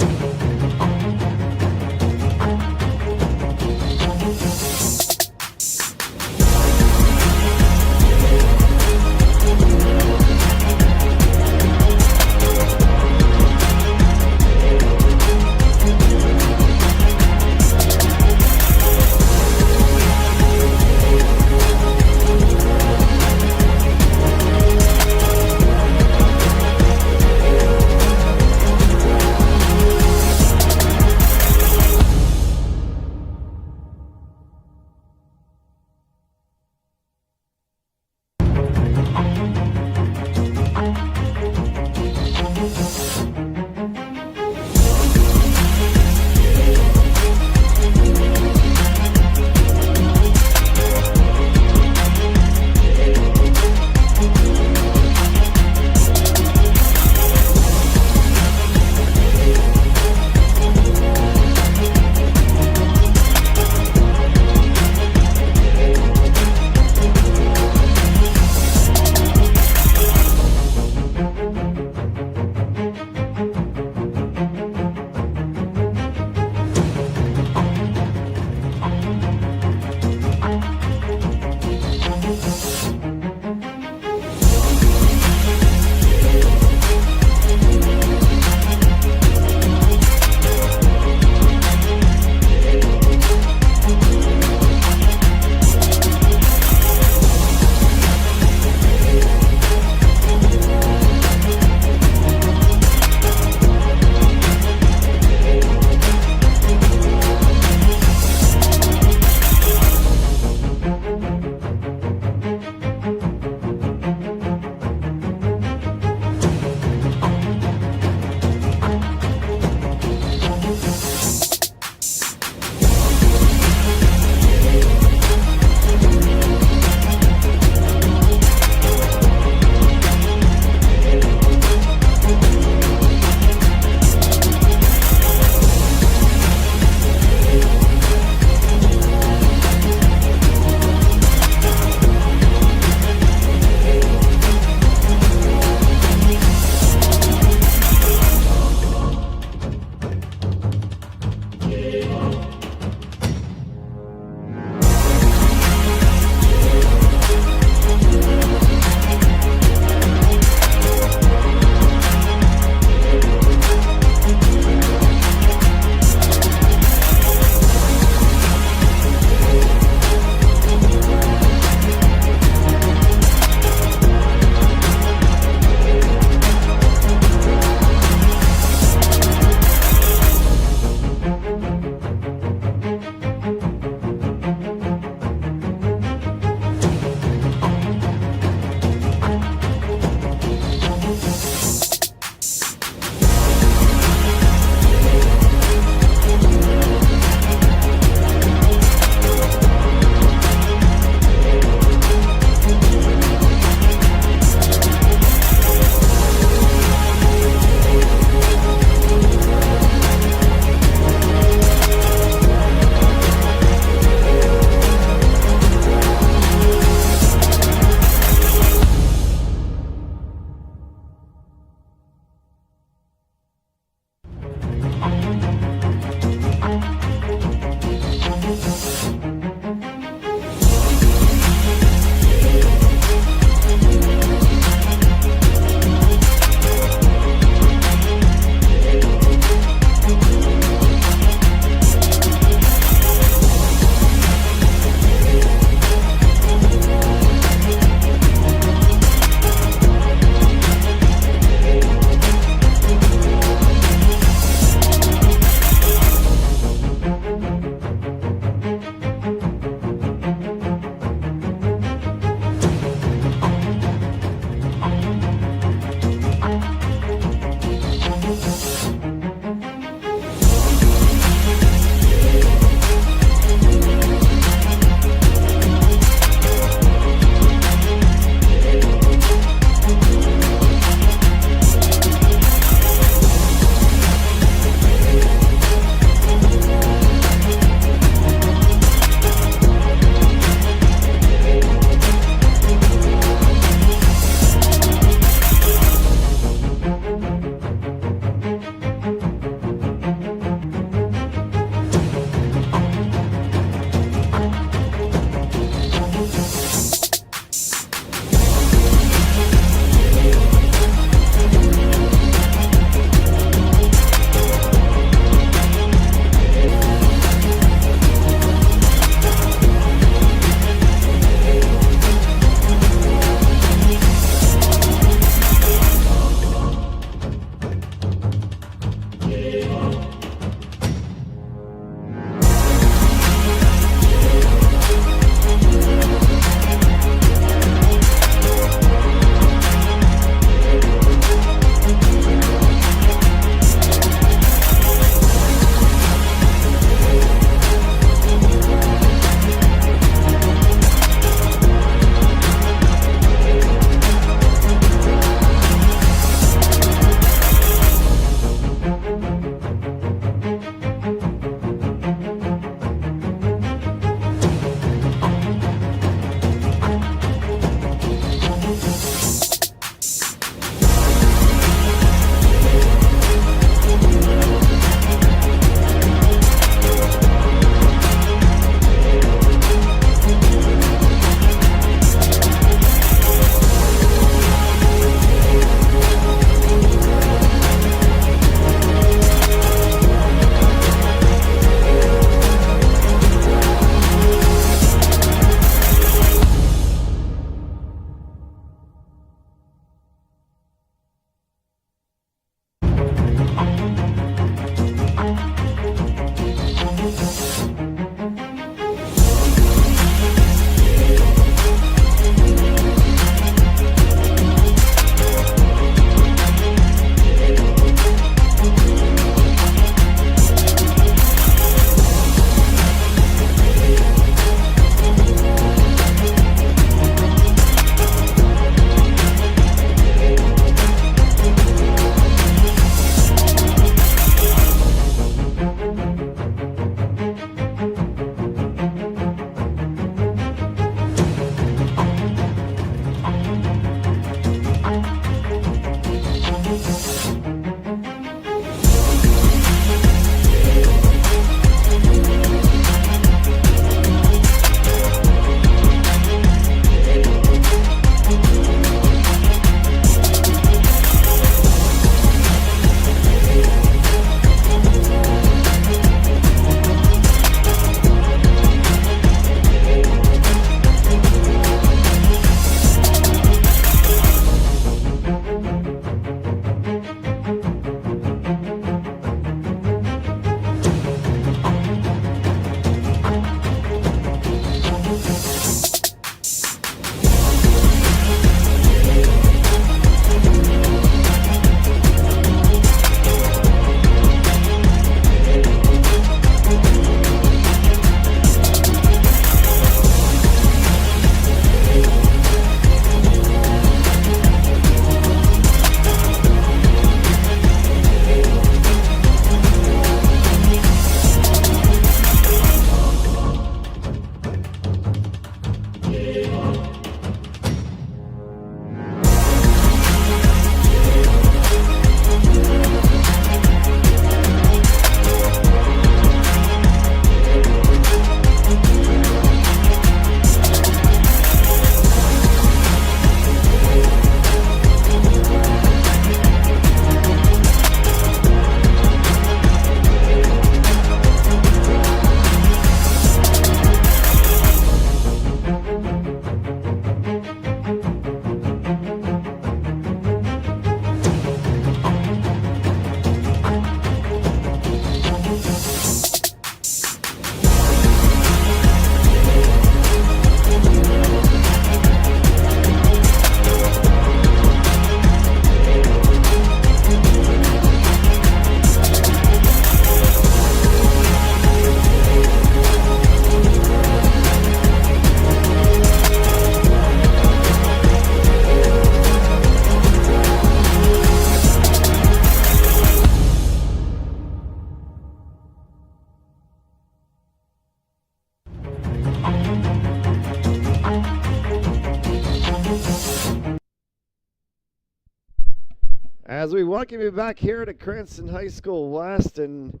As we welcome you back here to Cranston High School West and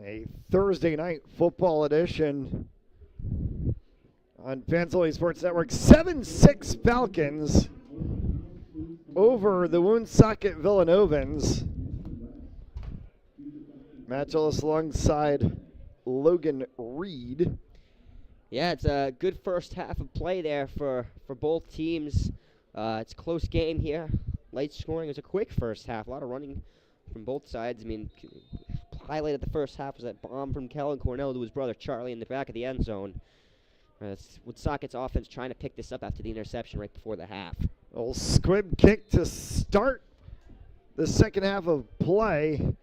a Thursday night football edition on Fans Only Sports Network. 7-6 Falcons over the Woonsocket Villanovans. Matt Ellis alongside Logan Reed. Yeah, it's a good first half of play there for both teams. It's a close game here. Light scoring. It was a quick first half. A lot of running from both sides. I mean, highlight of the first half was that bomb from Kellen Cornell to his brother Charlie in the back of the end zone. Woonsocket's offense trying to pick this up after the interception right before the half. Old squib kick to start the second half of play.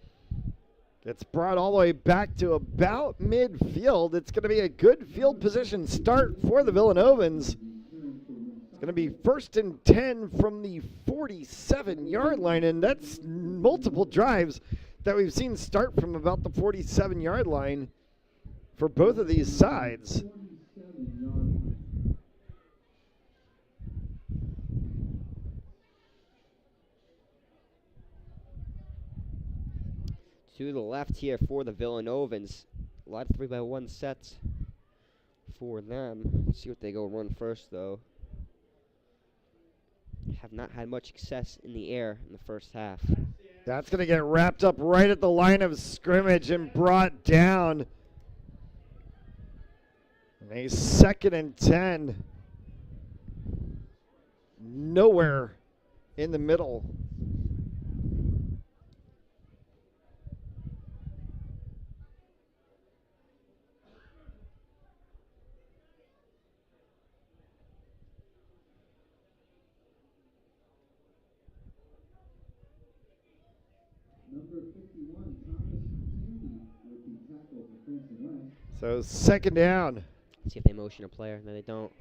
It's brought all the way back to about midfield. It's going to be a good field position start for the Villanovans. It's going to be 1st and 10 from the 47-yard line, and that's multiple drives that we've seen start from about the 47-yard line for both of these sides. To the left here for the Villanovans. A lot of 3x1 sets for them. Let's see what they go run first, though. Have not had much success in the air in the first half. That's going to get wrapped up right at the line of scrimmage and brought down. And a 2nd and 10. Nowhere in the middle. Number 51, Thomas Kennedy, with the tackle for Cranston West. So 2nd down. See if they motion a player. No, they don't.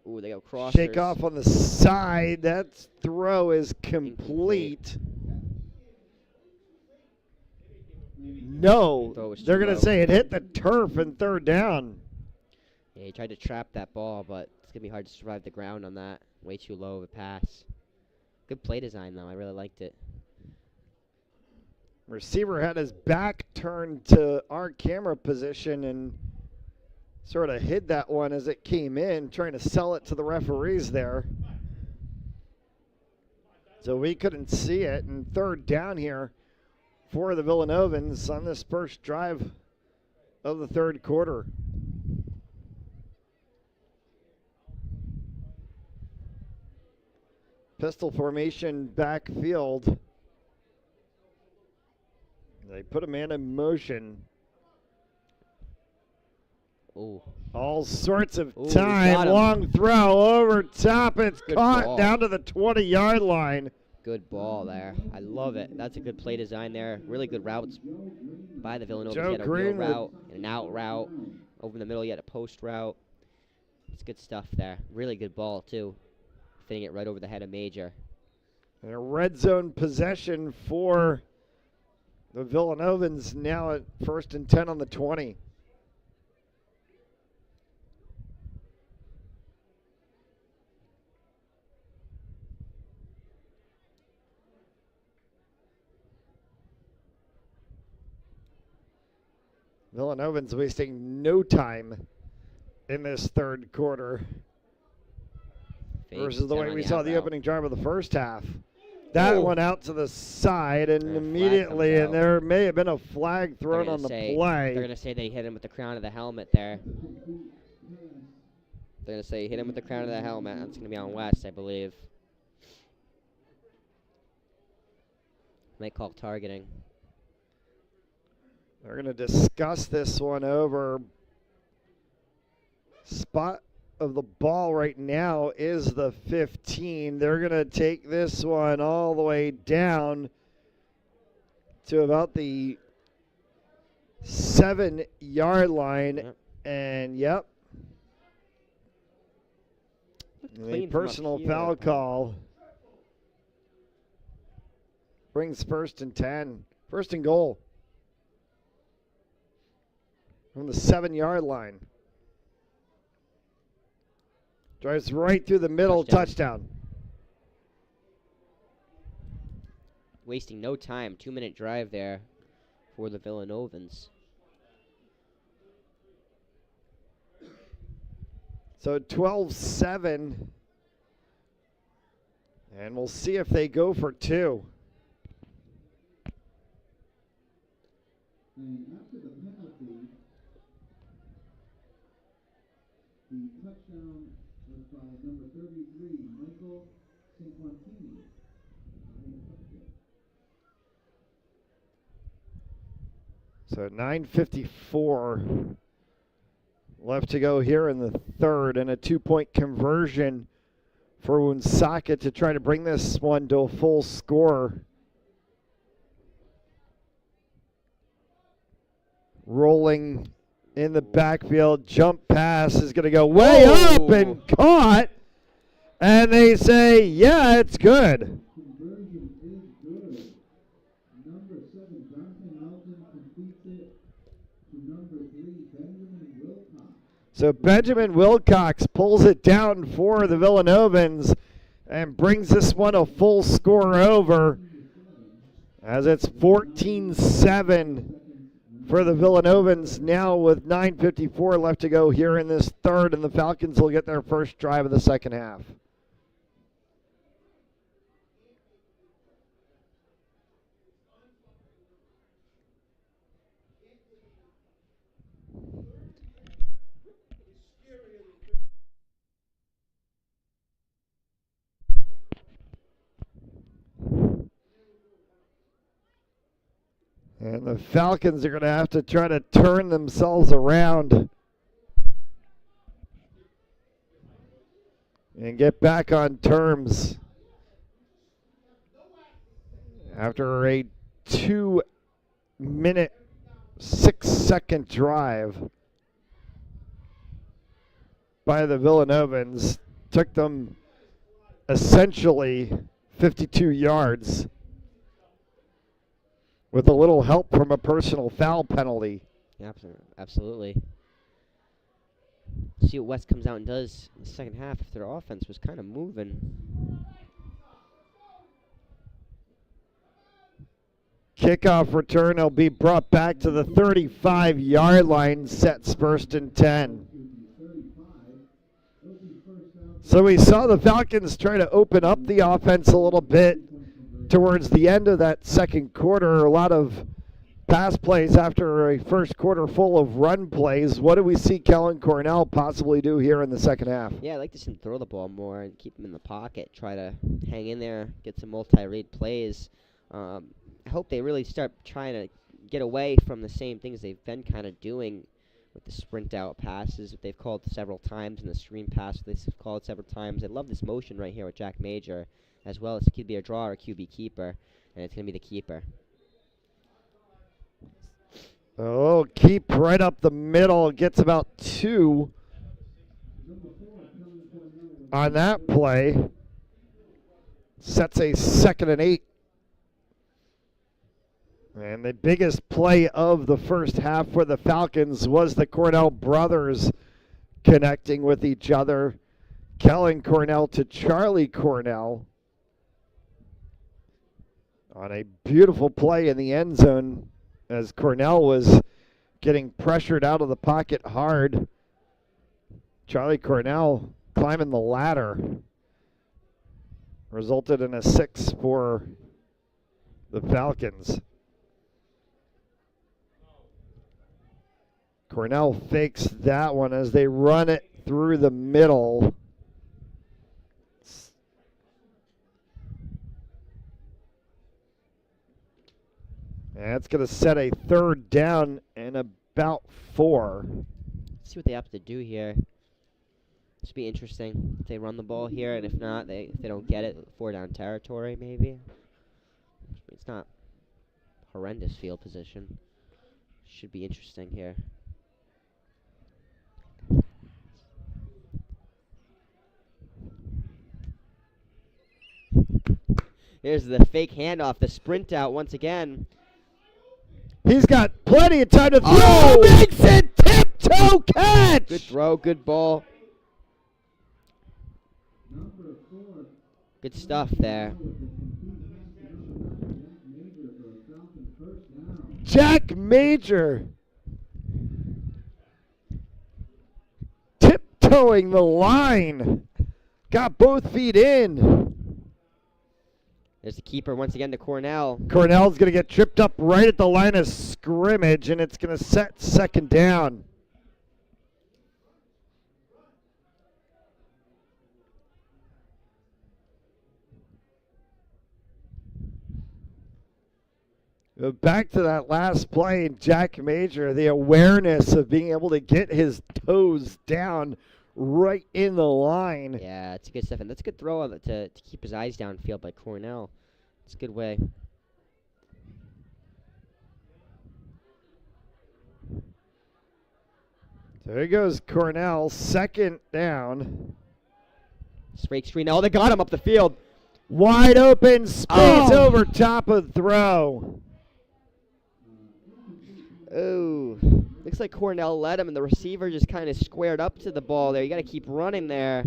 Ooh, they go crossers. Shake off on the side. That throw is complete. No, they're going to say it hit the turf and 3rd down. Yeah, he tried to trap that ball, but it's going to be hard to survive the ground on that. Way too low of a pass. Good play design, though. I really liked it. Receiver had his back turned to our camera position and sort of hid that one as it came in, trying to sell it to the referees there. So we couldn't see it. And 3rd down here for the Villanovans on this first drive of the 3rd quarter. Pistol formation backfield. They put a man in motion. Ooh. All sorts of Ooh, time. got him. Long throw over top. It's Good caught ball. down to the 20-yard line. Good ball there. I love it. That's a good play design there. Really good routes by the Villanovans. Joe You had a Green real with- route, and an out route. Over in the middle, you had a post route. It's good stuff there. Really good ball, too. Fitting it right over the head of Major. And a red zone possession for the Villanovans now at 1st and 10 on the 20. Villanovans wasting no time in this 3rd quarter Fake versus the down way on we saw out the route. opening drive of the first half. That Ooh. one out to the side, and And a flag immediately, comes and out. there may have been a flag They're thrown gonna on the say- play. They're going to say they hit him with the crown of the helmet there. They're going to say hit him with the crown of the helmet. That's going to be on West, I believe. Might call targeting. They're going to discuss this one over. Spot of the ball right now is the 15. They're going to take this one all the way down to about the 7-yard line. Yep. And, yep, Looked a clean from up personal here, foul but- call brings 1st and 10. 1st and goal from the 7-yard line. Drives right through the middle, touchdown. wasting no time. 2-minute drive there for the Villanovans. So 12-7. And we'll see if they go for two. And after the penalty, the touchdown was by number 33, Michael Cinquantini. So 9:54 left to go here in the third, and a 2-point conversion for Woonsocket to try to bring this one to a full score. Rolling in the backfield, jump pass is going to go way up and caught. And they say, yeah, it's good. Conversion is good. Number 7, Jonathan Melton completes it to number 3, Benjamin Wilcox. So Benjamin Wilcox pulls it down for the Villanovans and brings this one a full score over, as it's 14-7 for the Villanovans now with 9:54 left to go here in this third, and the Falcons will get their first drive of the second half. And the Falcons are going to have to try to turn themselves around and get back on terms after a 2-minute, 6-second drive by the Villanovans. Took them essentially 52 yards. With a little help from a personal foul penalty. Yeah, absolutely. See what West comes out and does in the second half if their offense was kind of moving. Kickoff return will be brought back to the 35-yard line, sets first and 10. So we saw the Falcons try to open up the offense a little bit towards the end of that second quarter. A lot of pass plays after a first quarter full of run plays. What do we see Kellen Cornell possibly do here in the second half? Yeah, I'd like to see him throw the ball more and keep him in the pocket, try to hang in there, get some multi-read plays. I hope they really start trying to get away from the same things they've been kind of doing with the sprint-out passes that they've called several times and the screen pass they've called several times. I love this motion right here with Jack Major, as well as it could be a draw or a QB keeper, and it's going to be the keeper. Oh, keep right up the middle. Gets about 2 on that play. Sets a 2nd and 8. And the biggest play of the first half for the Falcons was the Cornell brothers connecting with each other. Kellen Cornell to Charlie Cornell on a beautiful play in the end zone as Cornell was getting pressured out of the pocket hard. Charlie Cornell climbing the ladder resulted in a 6 for the Falcons. Cornell fakes that one as they run it through the middle. And that's going to set a 3rd down and about 4. Let's see what they have to do here. This will be interesting. If they run the ball here, and if not, if they don't get it, 4-down territory maybe. It's not horrendous field position. Should be interesting here. Here's the fake handoff, the sprint out once again. He's got plenty of time to throw. Oh! Makes it tiptoe catch. Good throw, good ball. Good stuff there. Jack Major tiptoeing the line. Got both feet in. There's the keeper once again to Cornell. Cornell's going to get tripped up right at the line of scrimmage, and it's going to set second down. Back to that last play, Jack Major, the awareness of being able to get his toes down right in the line. Yeah, it's good stuff, and that's a good throw to keep his eyes downfield by Cornell. It's a good way. There he goes, Cornell, second down. Straight screen. Oh, they got him up the field. Wide open, spins over top of throw. Oh, looks like Cornell led him, and the receiver just kind of squared up to the ball there. You got to keep running there.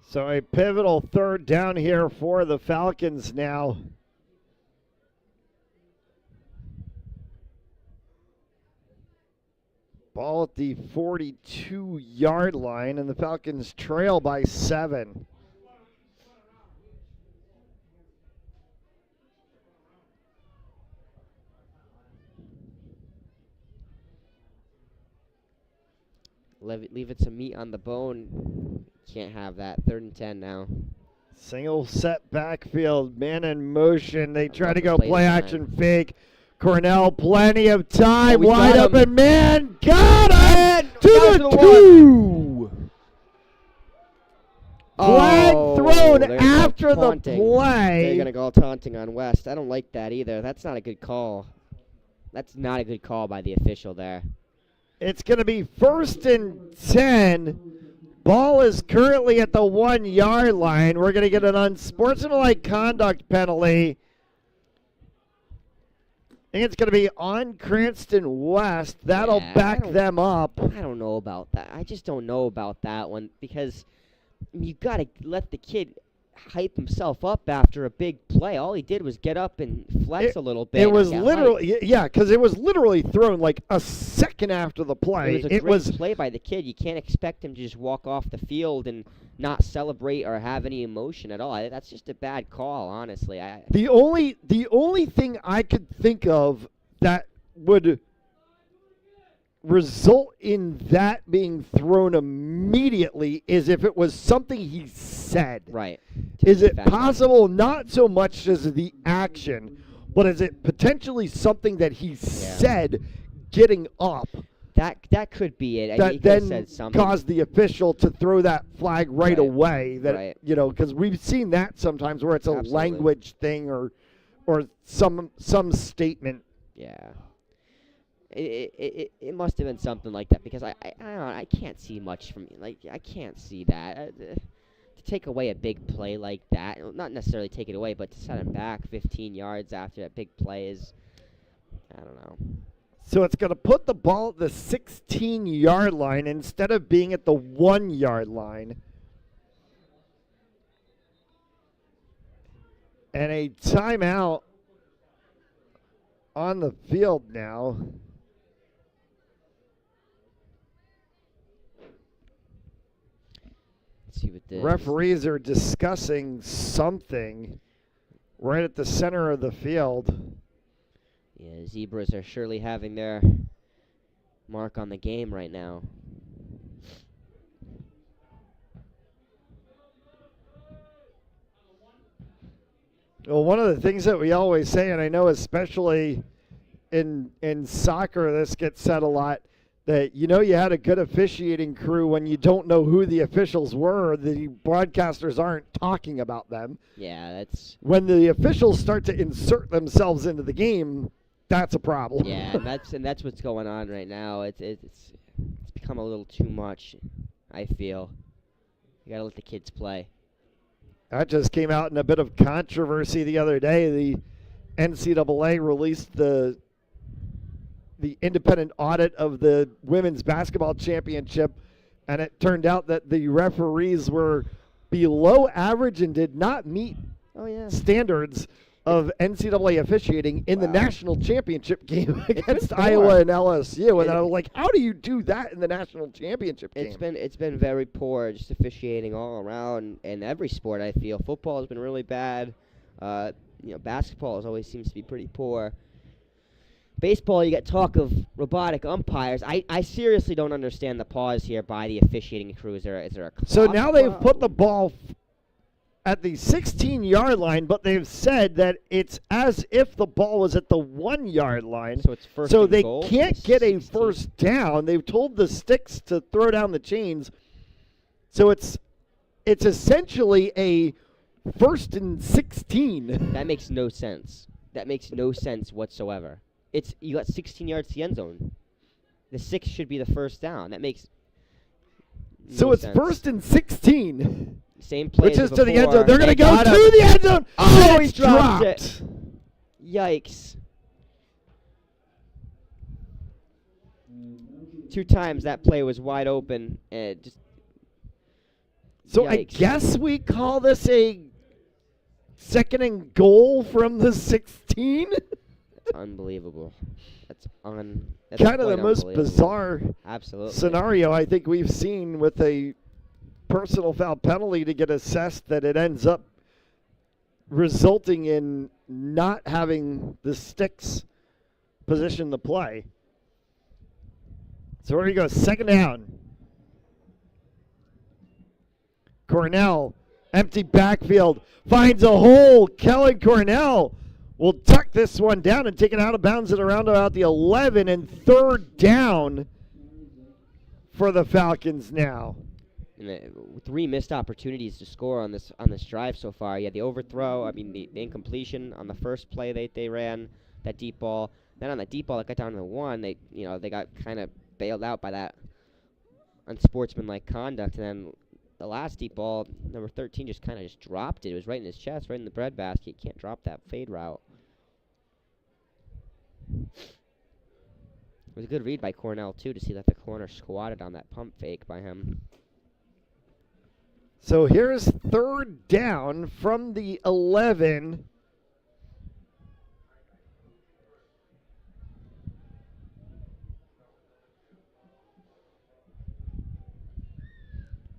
So a pivotal third down here for the Falcons now. Ball at the 42-yard line, and the Falcons trail by 7. Leave it some meat on the bone. Can't have that. 3rd and 10 now. Single set backfield, man in motion. They try to the go play play design. action fake. Cornell, plenty of time. we Wide got him. open man. Got him Got to to the the 2. Flag Oh, thrown they're after the taunting. They're play. going to go taunting on West. I don't like that either. That's not a good call. That's not a good call by the official there. It's going to be 1st and 10. Ball is currently at the 1-yard line. We're going to get an unsportsmanlike conduct penalty. I think it's going to be on Cranston West. That'll Yeah, back them up. I don't know about that. I just don't know about that one because you got to let the kid hype himself up after a big play. All he did was get up and flex a little bit. It was and get literally, hyped. yeah, because it was literally thrown like a second after the play. It was a great play by the kid. You can't expect him to just walk off the field and not celebrate or have any emotion at all. That's just a bad call, honestly. The only thing I could think of that would result in that being thrown immediately is if it was something he said. Right. Is it Defend him. possible, not so much as the action, but is it potentially something that he said getting up That could be it. He that could have then said something. caused the official to throw that flag right Right. away? That Right. because we've seen that sometimes where it's a Absolutely. language thing or some statement. Yeah. It must have been something like that because I don't know, I can't see much from I can't see that. To take away a big play like that, not necessarily take it away, but to set him back 15 yards after that big play is, I don't know. So it's going to put the ball at the 16-yard line instead of being at the 1-yard line. And a timeout on the field now. Let's see what this. Referees are discussing something right at the center of the field. Yeah, Zebras are surely having their mark on the game right now. Well, one of the things that we always say, and I know especially in soccer this gets said a lot, that you had a good officiating crew when you don't know who the officials were. The broadcasters aren't talking about them. Yeah, that's. When the officials start to insert themselves into the game, that's a problem. Yeah, and that's what's going on right now. It's become a little too much, I feel. You gotta let the kids play. That just came out in a bit of controversy the other day. The NCAA released the independent audit of the women's basketball championship, And it turned out that the referees were below average and did not meet standards of NCAA officiating in the national championship game against Iowa and LSU. And I was like, how do you do that in the national championship game? It's been very poor, just officiating all around in every sport. I feel football has been really bad. Basketball always seems to be pretty poor. Baseball, you get talk of robotic umpires. I seriously don't understand the pause here by the officiating crew. Is there a clock? So now they've put the ball at the 16-yard line, but they've said that it's as if the ball was at the 1-yard line. So it's first So and they goal? can't get a first down. They've told the sticks to throw down the chains. So it's essentially a 1st and 16. That makes no sense. That makes no sense whatsoever. You got 16 yards to the end zone. The 6 should be the first down. That makes So it's 1st and 16. Same play which as is to the end zone. before. They're going to They go got to him. the end zone. Oh, And he it's dropped dropped. it. Yikes. 2 times that play was wide open. And So I yikes. guess we call this a 2nd and goal from the 16. That's unbelievable. That's Kind of quite the most unbelievable. bizarre Absolutely. scenario I think we've seen with a personal foul penalty to get assessed that it ends up resulting in not having the sticks position the play. So here he goes, 2nd down. Cornell, empty backfield, finds a hole. Kellen Cornell will tuck this one down and take it out of bounds at around about the 11, and 3rd down for the Falcons now. And 3 missed opportunities to score on this drive so far. You had the overthrow, the incompletion on the first play they ran, that deep ball. Then on the deep ball that got down to the 1, they got kind of bailed out by that unsportsmanlike conduct. And then the last deep ball, number 13, just dropped it. It was right in his chest, right in the breadbasket. You can't drop that fade route. It was a good read by Cornell, too, to see that the corner squatted on that pump fake by him. So here's 3rd down from the 11.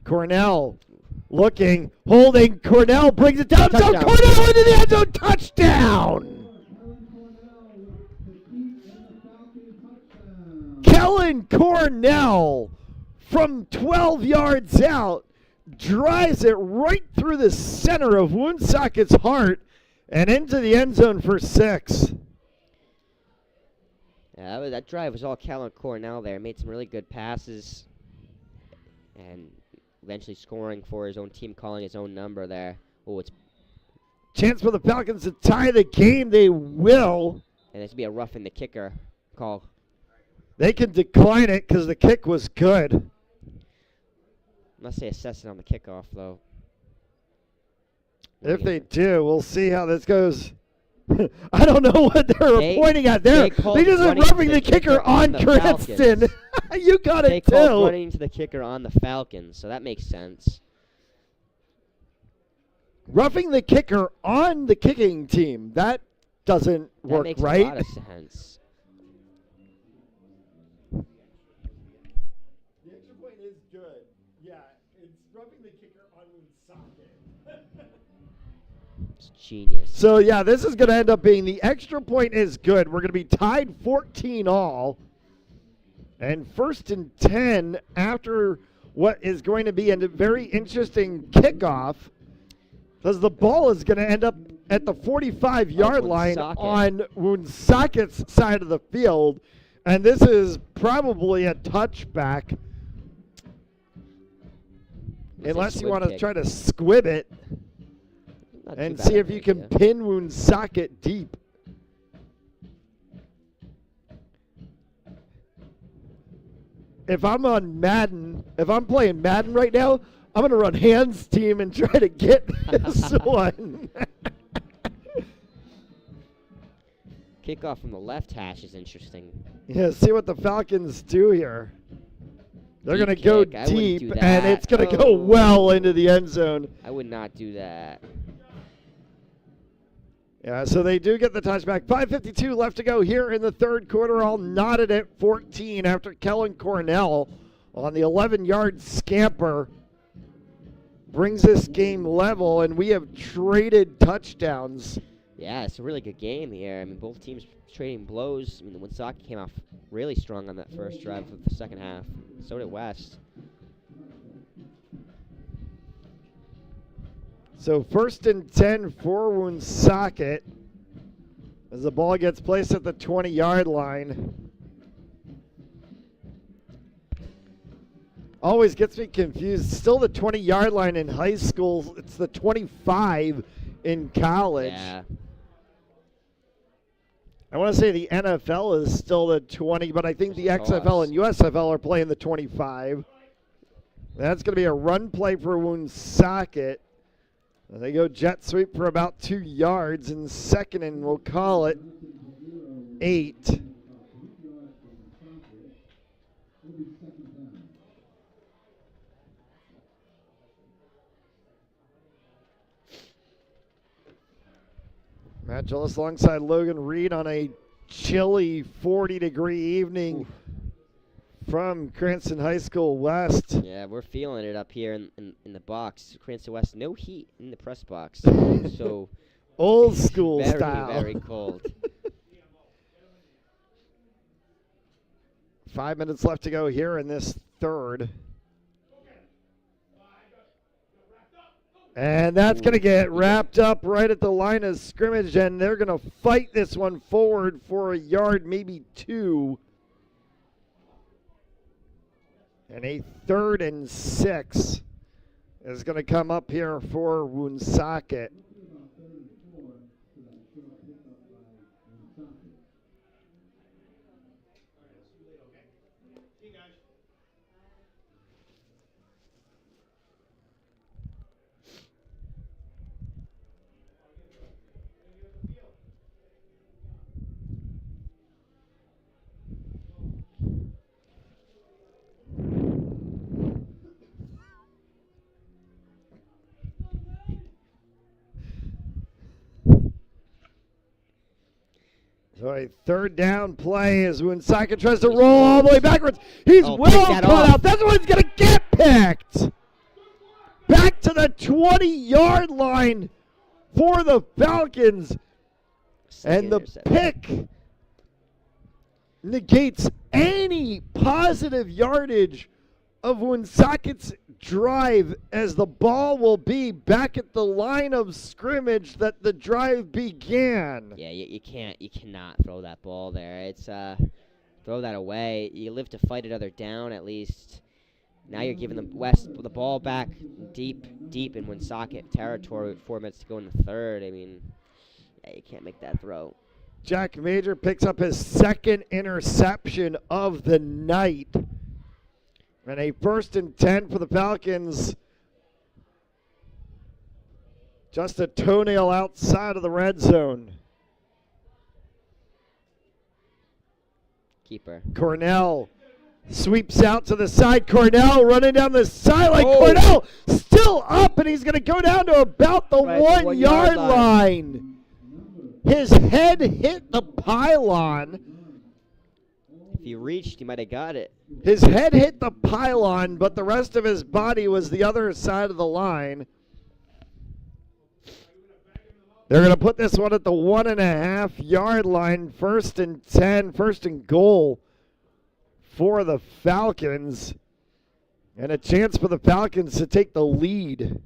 Cornell looking, holding. Cornell brings it down. So Touchdown. Cornell into the end zone. Touchdown. Kellen Cornell from 12 yards out drives it right through the center of Woonsocket's heart and into the end zone for 6. Yeah, that drive was all Kellen Cornell there. Made some really good passes and eventually scoring for his own team, calling his own number there. Oh, it's Chance for the Falcons to tie the game. They will. and this would be a roughing the kicker call. They can decline it because the kick was good. Must say assess it on the kickoff, though. If they do, we'll see how this goes. I don't know what they're pointing at there. They called They just running roughing to the kicker on the Cranston. Falcons. You got They it called too. running to the kicker on the Falcons, so that makes sense. Roughing the kicker on the kicking team. That doesn't That work makes right. a lot of sense. The extra point is good. Yeah, it's roughing the kicker on Woonsocket. It's genius. So, yeah, this is going to end up being the extra point is good. We're going to be tied 14 all. And 1st and 10 after what is going to be a very interesting kickoff. Because the ball is going to end up at the 45-yard line on Woonsocket's side of the field. And this is probably a touchback. Unless you want to try to squib it and see if you can pin Woonsocket deep. If I'm on Madden, if I'm playing Madden right now, I'm going to run hands team and try to get this one. Kickoff from the left hash is interesting. Yeah, see what the Falcons do here. They're going to go kick. I wouldn't deep, do and that. it's going to go well into the end zone. I would not do that. Yeah, so they do get the touchback. 5:52 left to go here in the third quarter. All knotted at 14 after Kellen Cornell on the 11-yard scamper brings this game level, and we have traded touchdowns. Yeah, it's a really good game here. I mean, both teams trading blows. I mean, the Woonsocket came off really strong on that first drive of the second half. So did West. So 1st and 10 for Woonsocket as the ball gets placed at the 20-yard line. Always gets me confused. Still the 20-yard line in high school. It's the 25 in college. Yeah. I want to say the NFL is still the 20, but I think the XFL and USFL are playing the 25. That's going to be a run play for Woonsocket. They go jet sweep for about 2 yards, and second, and we'll call it 8. Matt Gillis alongside Logan Reed on a chilly 40-degree evening from Cranston High School West. Yeah, we're feeling it up here in the box. Cranston West, no heat in the press box. So old school very, style. Very cold. 5 minutes left to go here in this third. And that's going to get wrapped up right at the line of scrimmage, and they're going to fight this one forward for a yard, maybe 2. And a 3rd and 6 is going to come up here for Woonsocket. So a 3rd down play as Woonsocket tries to roll all the way backwards. He's well cut out. That's one's going to get picked. Back to the 20-yard line for the Falcons. And the pick negates any positive yardage of Woonsocket's drive, as the ball will be back at the line of scrimmage that the drive began. Yeah, you cannot throw that ball there. It's throw that away. You live to fight another down at least. Now you're giving the West the ball back deep in Woonsocket territory with 4 minutes to go in the third. I mean, yeah, you can't make that throw. Jack Major picks up his 2nd interception of the night. And a 1st and 10 for the Falcons. Just a toenail outside of the red zone. Keeper. Cornell sweeps out to the side. Cornell running down the sideline. Cornell still up, and he's going to go down to about the 1 yard line. His head hit the pylon. If he reached, he might have got it. His head hit the pylon, but the rest of his body was the other side of the line. They're going to put this one at the 1.5 yard line. 1st and 10, 1st and goal for the Falcons. And a chance for the Falcons to take the lead.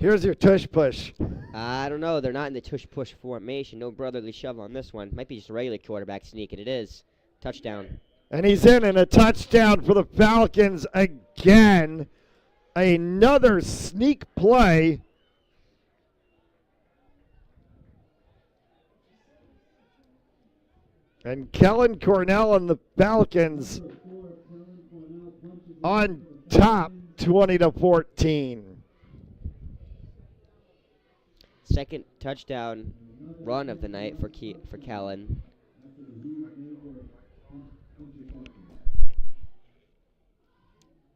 Here's your tush-push. I don't know. They're not in the tush-push formation. No brotherly shove on this one. Might be just a regular quarterback sneak, and it is. Touchdown. And he's in, and a touchdown for the Falcons again. Another sneak play. And Kellen Cornell and the Falcons on top, 20-14. Second touchdown run of the night for Kellen.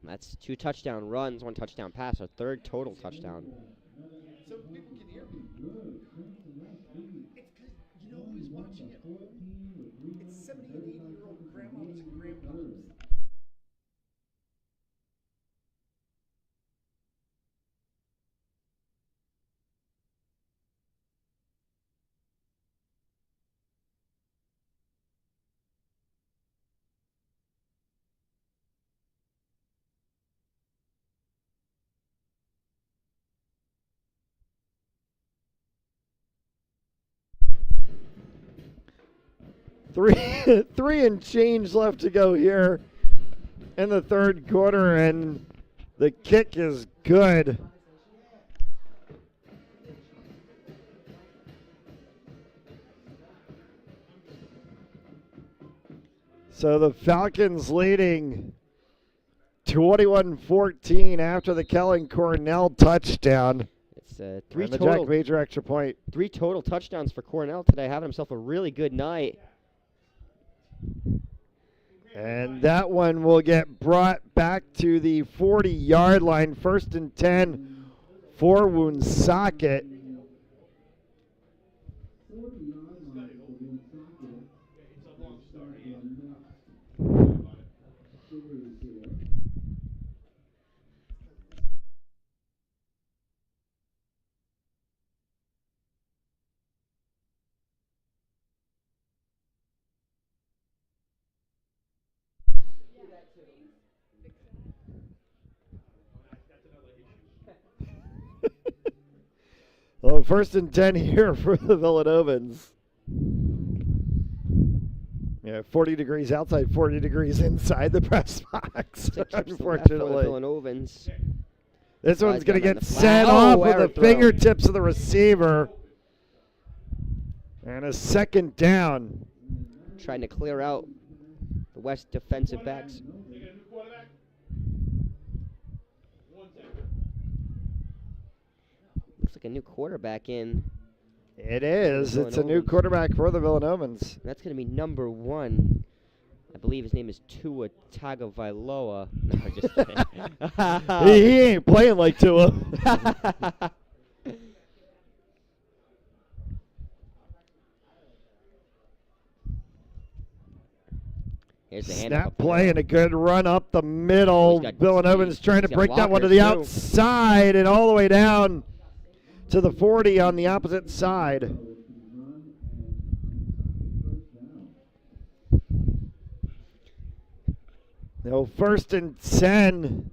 That's 2 touchdown runs, 1 touchdown pass, a 3rd total touchdown. So people can hear me. It's because you know who's watching at home? It's 70 and 80-year-old grandmas and grandpas. Three and change left to go here in the 3rd quarter, and the kick is good. So the Falcons leading 21-14 after the Kellen Cornell touchdown. It's 3 and the total. Jack Major extra point. 3 total touchdowns for Cornell today, having himself a really good night. And that one will get brought back to the 40-yard line. 1st and 10 for Woonsocket. Well, 1st and 10 here for the Villanovans. Yeah, 40 degrees outside, 40 degrees inside the press box. Unfortunately. Villanovans. This one's going to down get the flat. set Oh, off with error the throw. fingertips of the receiver. And a 2nd down. Trying to clear out the West defensive backs. Looks like a new quarterback in. It is. It's a new Villanovans. quarterback for the Villanovans. That's going to be number 1. I believe his name is Tua Tagovailoa. No, just kidding. He ain't playing like Tua. Here's the handoff Snap up the play middle. and a good run up the middle. He's got Villanovans speed. trying to He's got break that one to the blockers, too. outside and all the way down to the 40 on the opposite side. No, 1st and 10.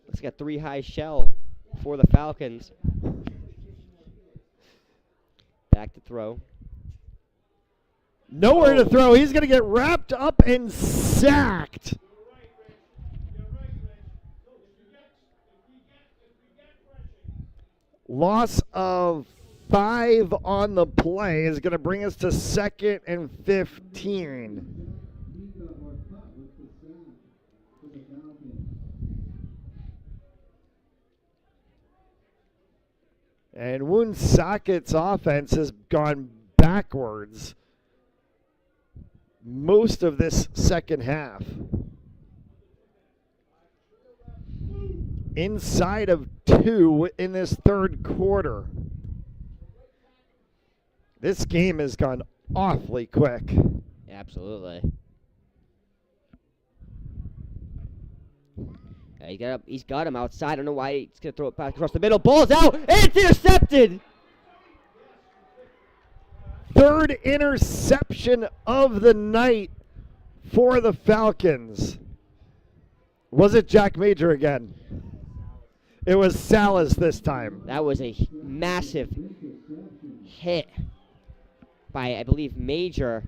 Looks like a 3-high shell for the Falcons. Back to throw. Nowhere to throw. He's going to get wrapped up and sacked. Loss of 5 on the play is going to bring us to 2nd and 15. And Woonsocket's offense has gone backwards most of this 2nd half. Inside of 2 in this 3rd quarter. This game has gone awfully quick. Absolutely. He's got him outside. I don't know why he's going to throw it back across the middle. Ball's out, and it's intercepted! 3rd interception of the night for the Falcons. Was it Jack Major again? It was Salas this time. That was a massive hit by, I believe, Major.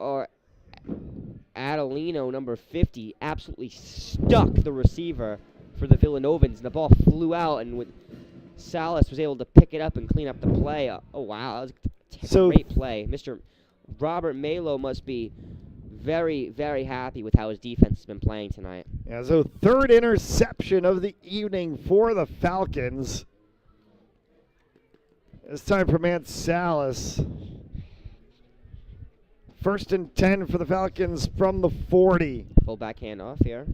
Or Adelino, number 50, absolutely stuck the receiver for the Villanovans. The ball flew out and Salas was able to pick it up and clean up the play. Oh, wow. That was a great play. Mr. Robert Malo must be very, very happy with how his defense has been playing tonight. Yeah, so third interception of the evening for the Falcons. This time from Ant Salas. 1st and 10 for the Falcons from the 40. Fullback handoff here.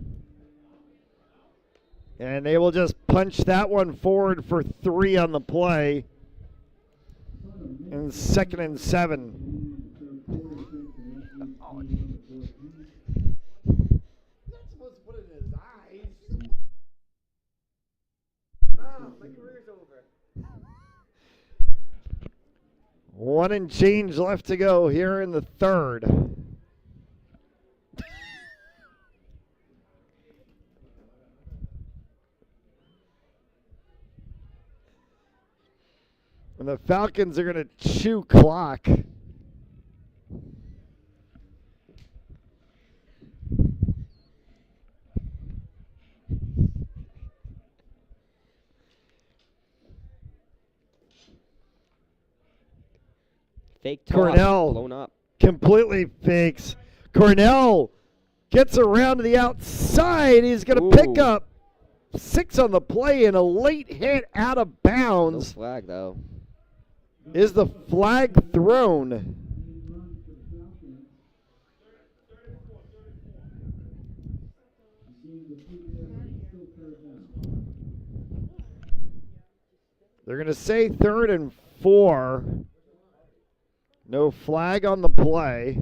And they will just punch that one forward for 3 on the play. And 2nd and 7. Not supposed to put it in his eyes. Oh, my career's over. 1 and change left to go here in the third. And the Falcons are going to chew clock. Fake toss, Cornell blown up. completely fakes. Cornell gets around to the outside. He's going to pick up 6 on the play and a late hit out of bounds. No flag, though. Is the flag thrown? They're going to say 3rd and 4. No flag on the play.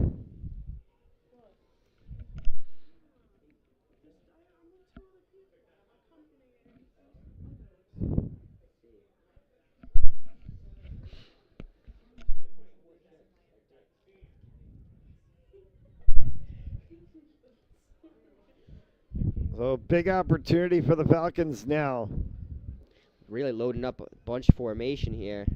So big opportunity for the Falcons now. Really loading up a bunch formation here.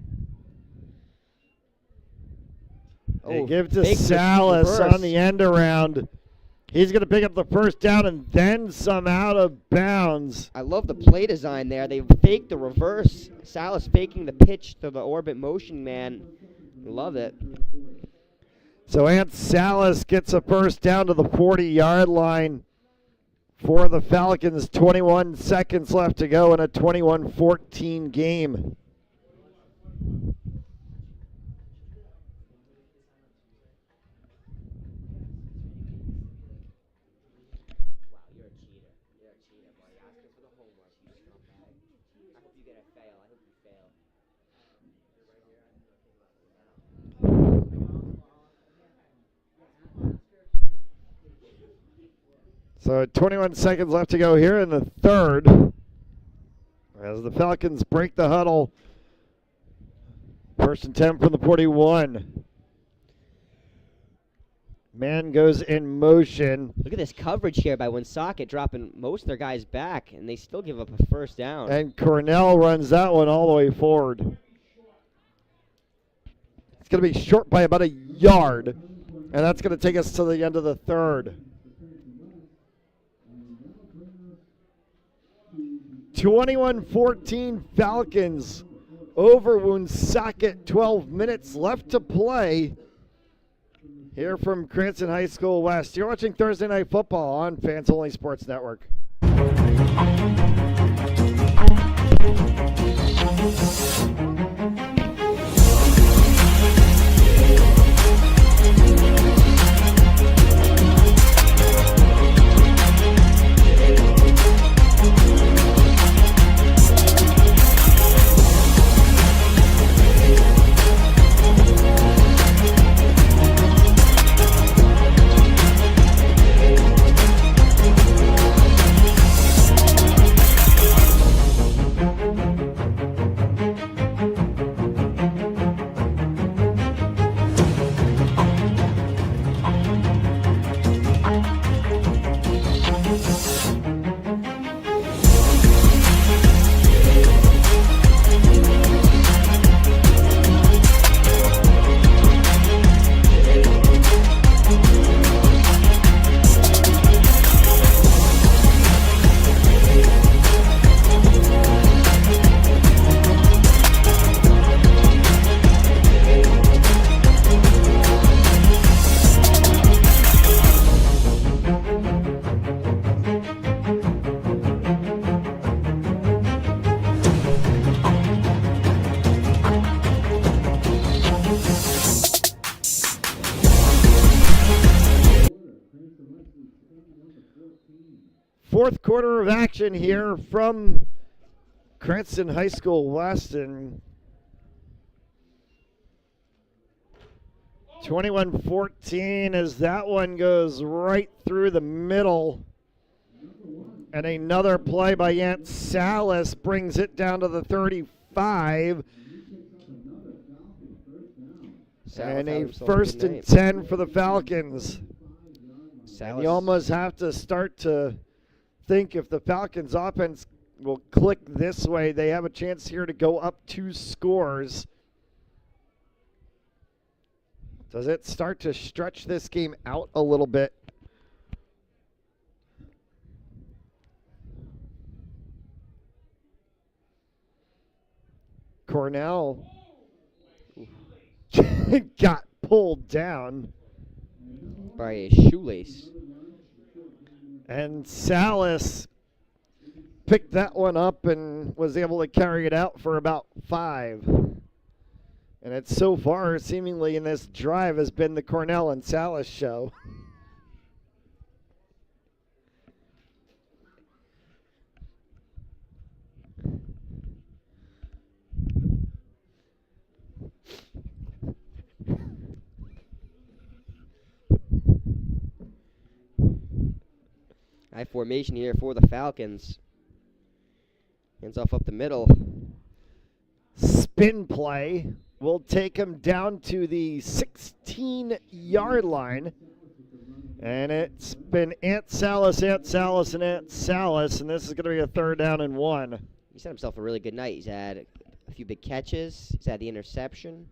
They give to fake Salas reverse. on the end around. He's going to pick up the first down and then some out of bounds. I love the play design there. They faked the reverse. Salas faking the pitch to the orbit motion man. Love it. So Ant Salas gets a first down to the 40-yard line for the Falcons. 21 seconds left to go in a 21-14 game. So 21 seconds left to go here in the third as the Falcons break the huddle. 1st and 10 from the 41. Man goes in motion. Look at this coverage here by Woonsocket, dropping most of their guys back, and they still give up a first down. And Cornell runs that one all the way forward. It's going to be short by about a yard, and that's going to take us to the end of the third. 21-14 Falcons over Woonsocket. 12 minutes left to play here from Cranston High School West. You're watching Thursday Night Football on Fans Only Sports Network. Fourth quarter of action here from Cranston High School West, and 21-14 as that one goes right through the middle. And another play by Yant Salas brings it down to the 35. And a first and 10 for the Falcons. And you almost have to start to think if the Falcons offense will click this way, they have a chance here to go up 2 scores. Does it start to stretch this game out a little bit? Cornell got pulled down by a shoelace. And Salas picked that one up and was able to carry it out for about 5. And it's so far, seemingly in this drive, has been the Cornell and Salas show. High formation here for the Falcons. Hands off up the middle. Spin play will take him down to the 16-yard line. And it's been Ant Salas, and Ant Salas, and this is going to be a 3rd down and 1. He's had himself a really good night. He's had a few big catches. He's had the interception.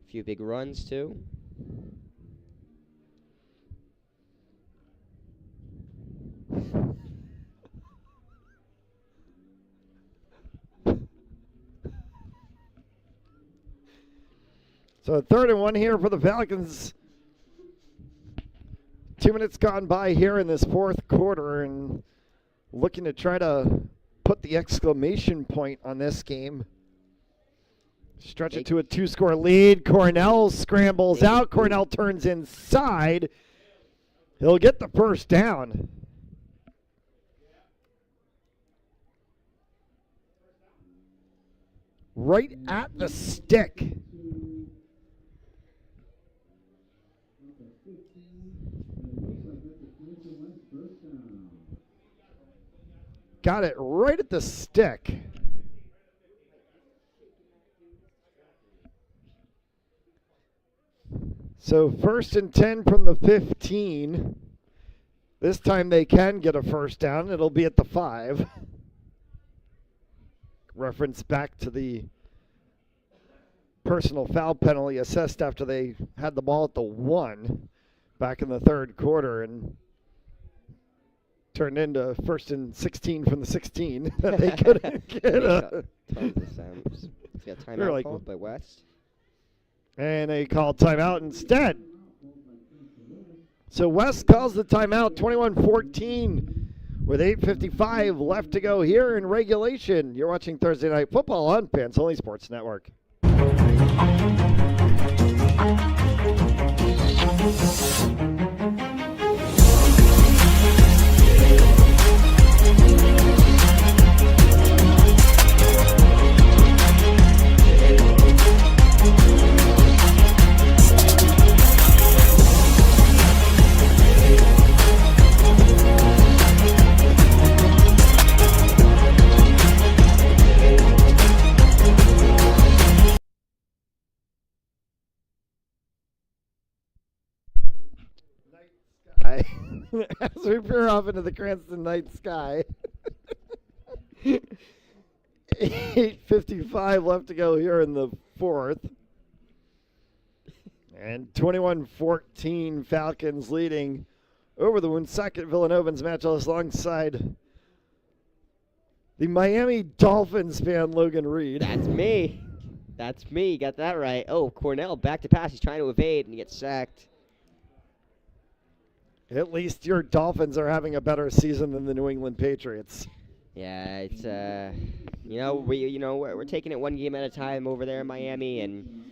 A few big runs, too. So 3rd and 1 here for the Falcons. 2 minutes gone by here in this 4th quarter, and looking to try to put the exclamation point on this game. Stretch it to a 2-score lead. Cornell scrambles out. Cornell turns inside. He'll get the first down. Right at the stick. Got it right at the stick. So 1st and 10 from the 15. This time they can get a first down. It'll be at the 5. Reference back to the personal foul penalty assessed after they had the ball at the 1 back in the 3rd quarter, and turned into 1st and 16 from the 16 that they couldn't get a. Got timeout called by West. And they called timeout instead. So West calls the timeout, 21-14, with 8:55 left to go here in regulation. You're watching Thursday Night Football on Fans Only Sports Network. As we peer off into the Cranston night sky. 8:55 left to go here in the 4th. And 21-14 Falcons leading over the Woonsocket Villanovans matchups alongside the Miami Dolphins fan Logan Reed. That's me. That's me. Got that right. Oh, Cornell back to pass. He's trying to evade and he gets sacked. At least your Dolphins are having a better season than the New England Patriots. Yeah, it's we're taking it one game at a time over there in Miami, and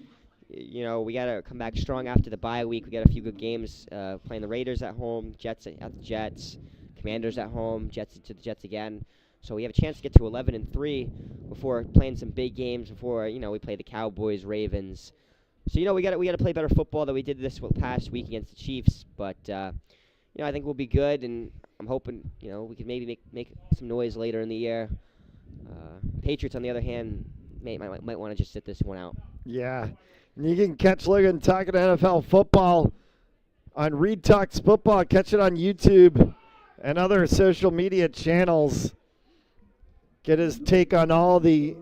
we got to come back strong after the bye week. We got a few good games playing the Raiders at home, Jets at the Jets, Commanders at home, Jets to the Jets again. So we have a chance to get to 11-3 before playing some big games. Before we play the Cowboys, Ravens. So we got to play better football than we did this past week against the Chiefs. But I think we'll be good, and I'm hoping we can maybe make some noise later in the year. Patriots, on the other hand, might want to just sit this one out. Yeah. And you can catch Logan talking NFL football on Reed Talks Football. Catch it on YouTube and other social media channels. Get his take on all the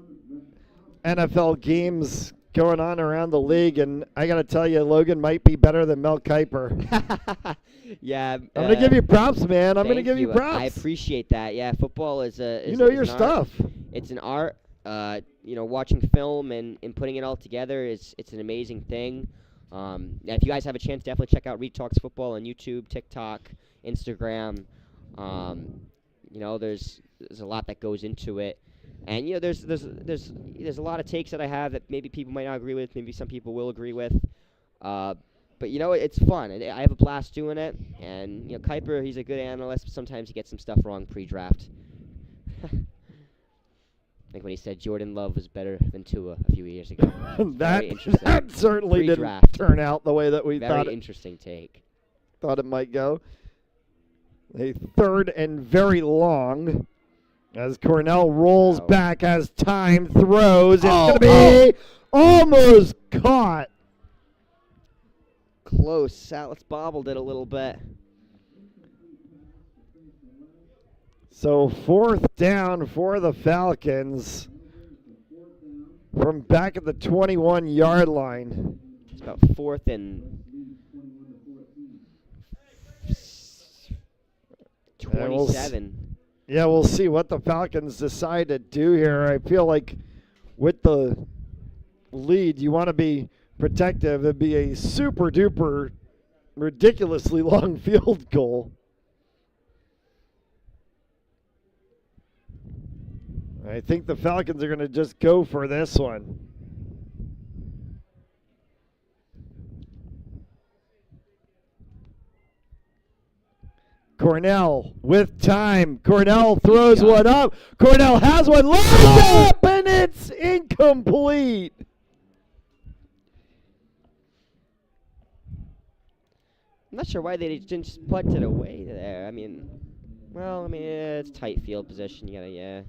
NFL games going on around the league. And I got to tell you, Logan might be better than Mel Kiper. Yeah. I'm going to give you props, man. I'm going to give you props. I appreciate that. Yeah, football is your stuff. It's an art. Watching film and putting it all together it's an amazing thing. If you guys have a chance, definitely check out Reed Talks Football on YouTube, TikTok, Instagram. There's a lot that goes into it, and there's a lot of takes that I have that maybe people might not agree with, maybe some people will agree with. But it's fun. I have a blast doing it, and Kuiper, he's a good analyst, but sometimes he gets some stuff wrong pre-draft. Like when he said Jordan Love was better than Tua a few years ago. that certainly Pre-draft. didn't turn out the way that we thought. Very interesting take. Thought it might go. A third and very long as Cornell rolls back as time throws. It's going to be almost caught. Close. Alex bobbled it a little bit. So 4th down for the Falcons from back at the 21-yard line. It's about 4th and 27. We'll see what the Falcons decide to do here. I feel like with the lead, you want to be protective. It'd be a super-duper, ridiculously long field goal. I think the Falcons are going to just go for this one. Cornell with time. Cornell throws one up. Cornell has one. Lines up, and it's incomplete. I'm not sure why they didn't just punt it away there. It's tight field position. You gotta,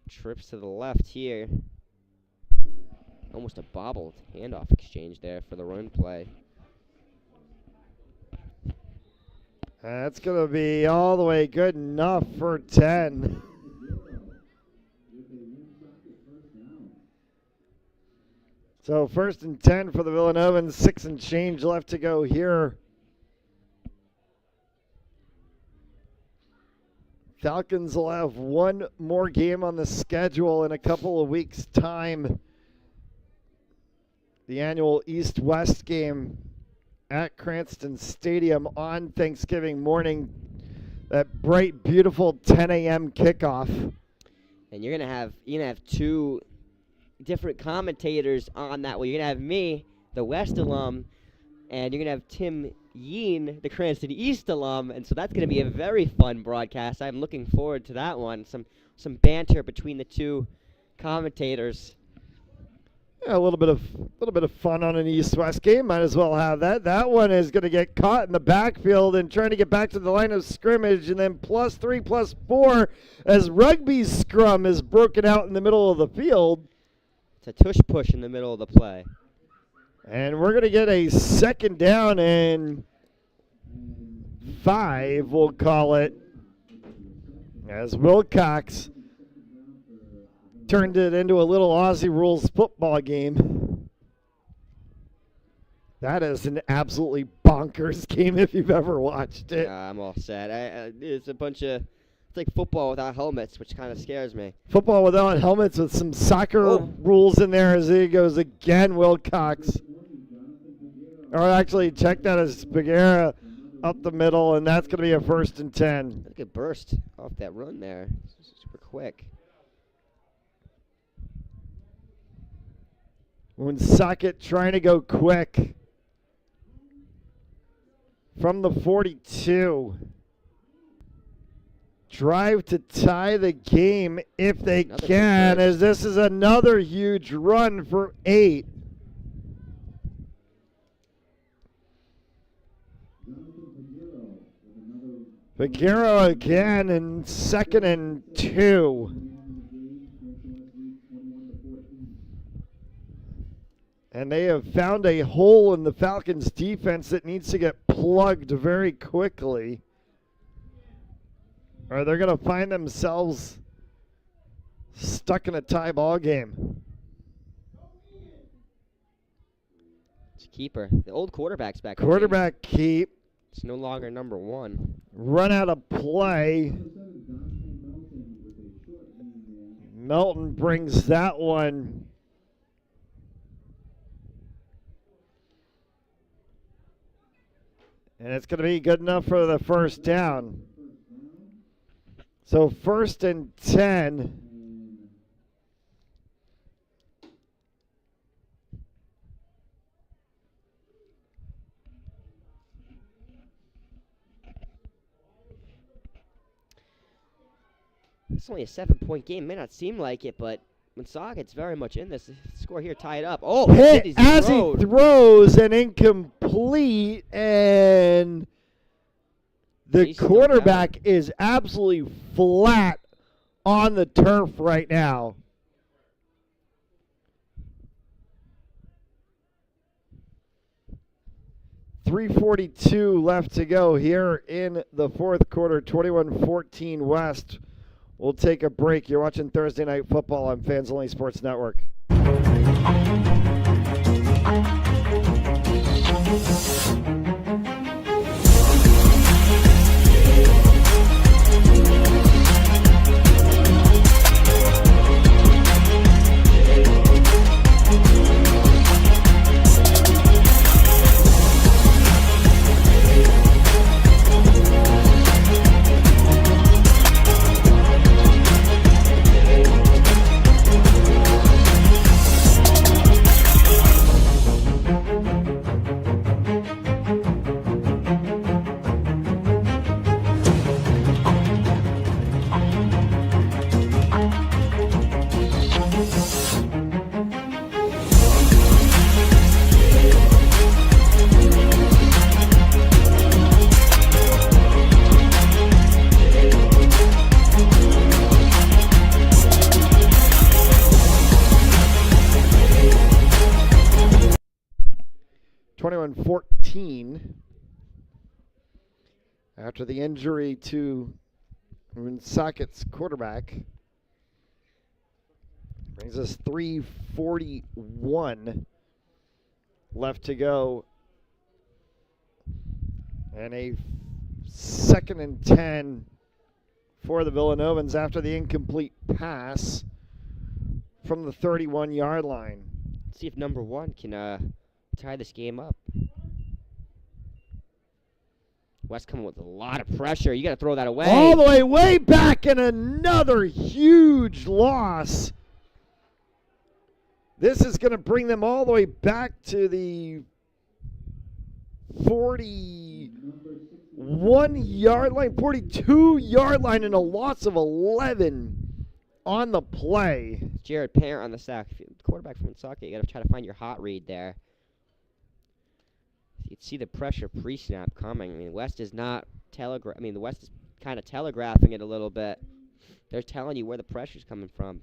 trips to the left here. Almost a bobbled handoff exchange there for the run play. That's going to be all the way good enough for 10. So 1st and 10 for the Villanovans. 6 and change left to go here. Falcons will have one more game on the schedule in a couple of weeks' time. The annual East-West game at Cranston Stadium on Thanksgiving morning. That bright, beautiful 10 a.m. kickoff. And you're gonna have two different commentators on that. Well, you're gonna have me, the West alum, and you're gonna have Tim Yeen, the Cranston East alum, and so that's going to be a very fun broadcast. I'm looking forward to that one. Some banter between the two commentators. Yeah, a little bit of fun on an East-West game. Might as well have that. That one is going to get caught in the backfield and trying to get back to the line of scrimmage, and then +3/+4 as rugby scrum is broken out in the middle of the field. It's a tush push in the middle of the play. And we're going to get a 2nd down and 5, we'll call it, as Wilcox turned it into a little Aussie rules football game. That is an absolutely bonkers game if you've ever watched it. I'm all set. It's a bunch of It's like football without helmets, which kind of scares me. Football without helmets with some soccer rules in there as he goes again, Wilcox. Or actually, check that as Bagheera up the middle, and that's going to be a 1st and 10. Look at burst off that run there. Super quick. Woonsocket trying to go quick from the 42. Drive to tie the game if they Another can, big as this is another huge run for 8. Bagheera again in 2nd and 2. And they have found a hole in the Falcons' defense that needs to get plugged very quickly, or they're going to find themselves stuck in a tie ball game. It's a keeper. The old quarterback's back. Quarterback keep. It's no longer number 1. Run out of play. Melton brings that one. And it's going to be good enough for the 1st down. So 1st and 10. It's only a 7-point game. May not seem like it, but Woonsocket's very much in this. The score here tied up. Oh, hit as he throws and incomplete, and the quarterback is absolutely flat on the turf right now. .342 left to go here in the 4th quarter, 21-14 West. We'll take a break. You're watching Thursday Night Football on Fans Only Sports Network. 21-14 after the injury to Woonsocket's quarterback. Brings us 3:41 left to go. And a 2nd and 10 for the Villanovans after the incomplete pass from the 31-yard line. Let's see if number 1 can tie this game up. West coming with a lot of pressure. You got to throw that away. All the way back, and another huge loss. This is going to bring them all the way back to the 41-yard line, 42-yard line, and a loss of 11 on the play. Jared Parent on the sack. Quarterback from Woonsocket, you got to try to find your hot read there. You can see the pressure pre-snap coming. I mean, West is not the West is kind of telegraphing it a little bit. They're telling you where the pressure's coming from.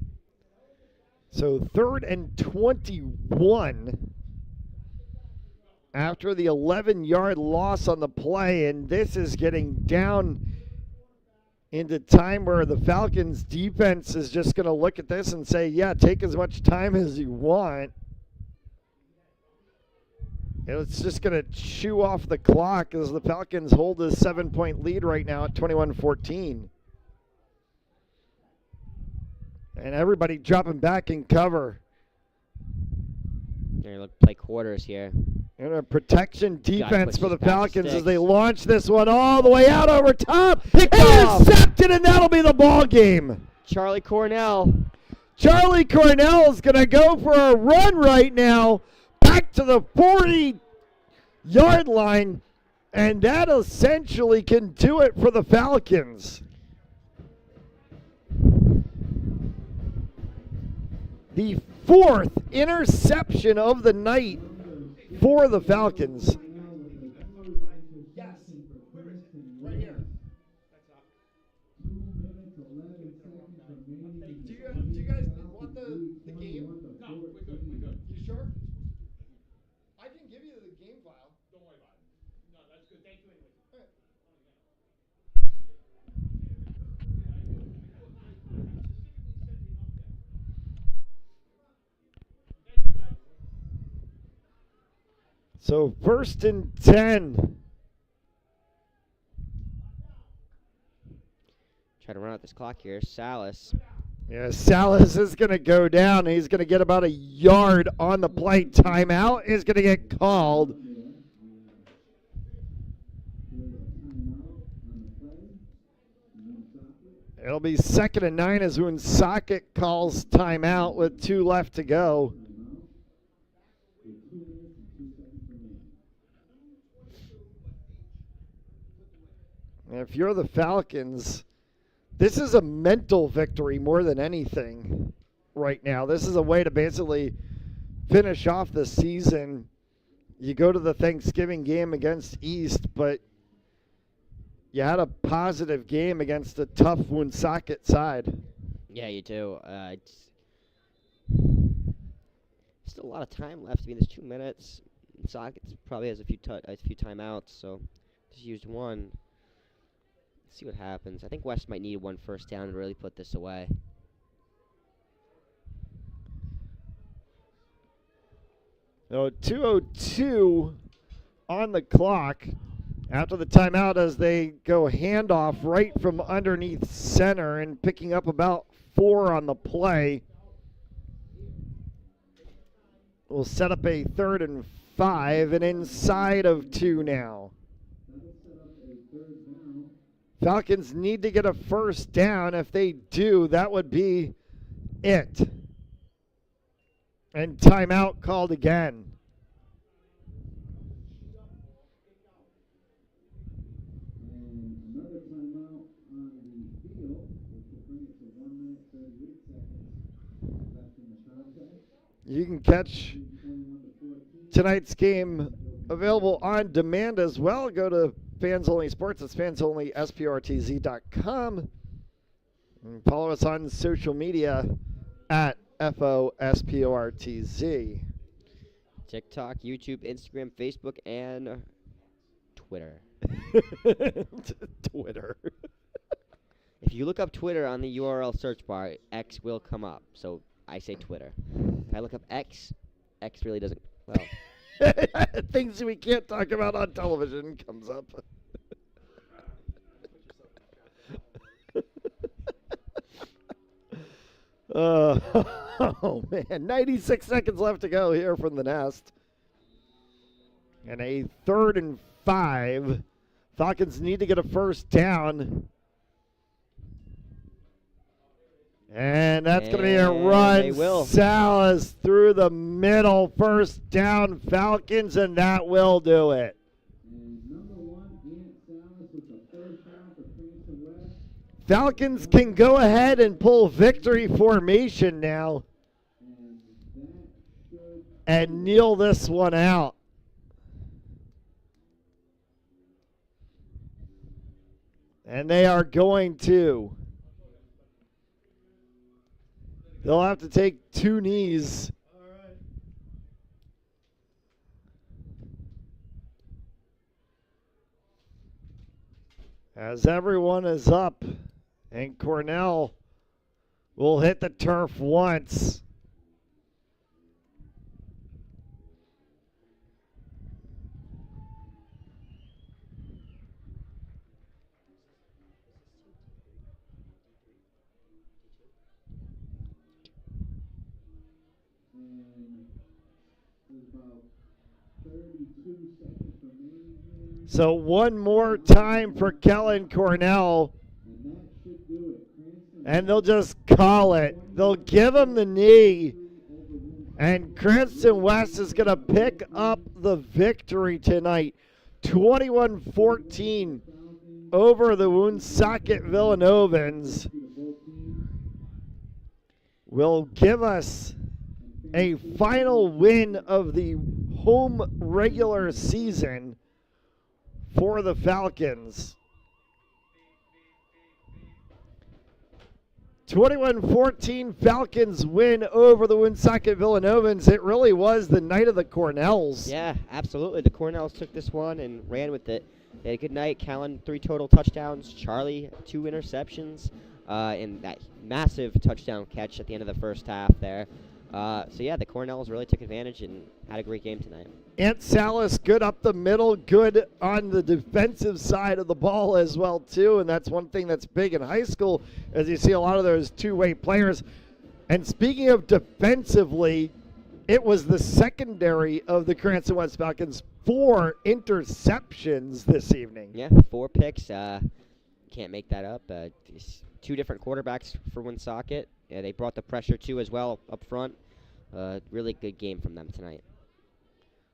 So 3rd and 21 after the 11-yard loss on the play, and this is getting down into time where the Falcons defense is just going to look at this and say, yeah, take as much time as you want. It's just going to chew off the clock as the Falcons hold a 7-point lead right now at 21-14. And everybody dropping back in cover. They're going to play quarters here. And a protection defense for the push this back Falcons as six. they launch this one all the way out over top. Picked off. Intercepted, and that'll be the ball game. Charlie Cornell. Charlie Cornell is going to go for a run right now back to the 40-yard line, and that essentially can do it for the Falcons. The 4th interception of the night for the Falcons. Yes, right here. Do you guys want the game? No, we're good. You sure? I can give you the game file. Don't worry about it. No, that's good. Thank you anyway. All right. So 1st and 10. Try to run out this clock here. Salas. Yeah, Salas is going to go down. He's going to get about a yard on the play. Timeout is going to get called. It'll be 2nd and 9 as Woonsocket calls timeout with 2 left to go. And if you're the Falcons, this is a mental victory more than anything right now. This is a way to basically finish off the season. You go to the Thanksgiving game against East, but you had a positive game against a tough Woonsocket side. Yeah, you do. It's still a lot of time left. I mean, there's 2 minutes. Socket probably has a few timeouts, so just used one. Let's see what happens. I think West might need 1 first down to really put this away. So 2:02 on the clock after the timeout as they go handoff right from underneath center and picking up about 4 on the play. We'll set up a 3rd and 5 and inside of 2 now. Falcons need to get a first down. If they do, that would be it. And timeout called again. And another timeout on the field, which will bring it to 1 minute, 38 seconds left in the contest. You can catch 21 to 14. tonight's game available on demand as well. Go to Fans Only Sports. It's fansonlysprtz.com. And follow us on social media at FOSPORTZ. TikTok, YouTube, Instagram, Facebook, and Twitter. Twitter. If you look up Twitter on the URL search bar, X will come up. So I say Twitter. If I look up X, X really doesn't. Well, Things we can't talk about on television comes up. Oh, man. 96 seconds left to go here from the Nest. And a 3rd and 5. Falcons need to get a first down. And that's going to be a And run. they will. Salas through the middle. First down, Falcons, and that will do it. And number 1, Ian Salas with the first down for Cranston West. Falcons can go ahead and pull victory formation now And that should and kneel this one out. And they are going to. They'll have to take 2 knees. As everyone is up, and Cornell will hit the turf once. about 32 seconds remaining here. So one more time for Kellen Cornell, And that should do it. Cranston and they'll just call it. They'll give him the knee, and Cranston West is going to pick up the victory tonight. 21-14 over the Woonsocket Villanovans will give us a final win of the home regular season for the Falcons. 21-14 Falcons win over the Woonsocket Villanovans. It really was the night of the Cornells. Yeah, absolutely. The Cornells took this one and ran with it. They had a good night. Callan, 3 total touchdowns. Charlie, 2 interceptions. And that massive touchdown catch at the end of the first half there. So, yeah, the Cornells really took advantage and had a great game tonight. Ant Salas, good up the middle, good on the defensive side of the ball as well, too. And that's one thing that's big in high school, as you see a lot of those two-way players. And speaking of defensively, it was the secondary of the Cranston West Falcons, 4 interceptions this evening. Yeah, 4 picks. Can't make that up. 2 different quarterbacks for Woonsocket. Yeah, they brought the pressure, too, as well up front. Really good game from them tonight.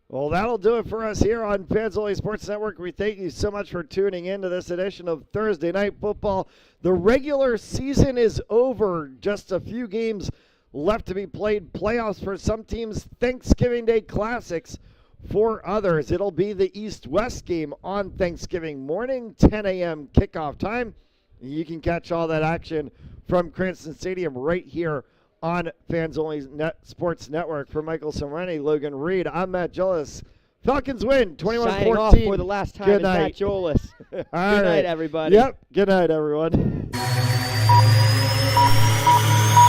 Well, that'll do it for us here on Fans Only Sports Network. We thank you so much for tuning in to this edition of Thursday Night Football. The regular season is over. Just a few games left to be played. Playoffs for some teams, Thanksgiving Day Classics for others. It'll be the East-West game on Thanksgiving morning, 10 a.m. kickoff time. You can catch all that action from Cranston Stadium right here on Fans Only Sports Network. For Michael Somreni, Logan Reed, I'm Matt Jolis. Falcons win 21-14. Signing off for the last time Good is night. Matt Jolis. All Good night, right. everybody. Yep. Good night, everyone.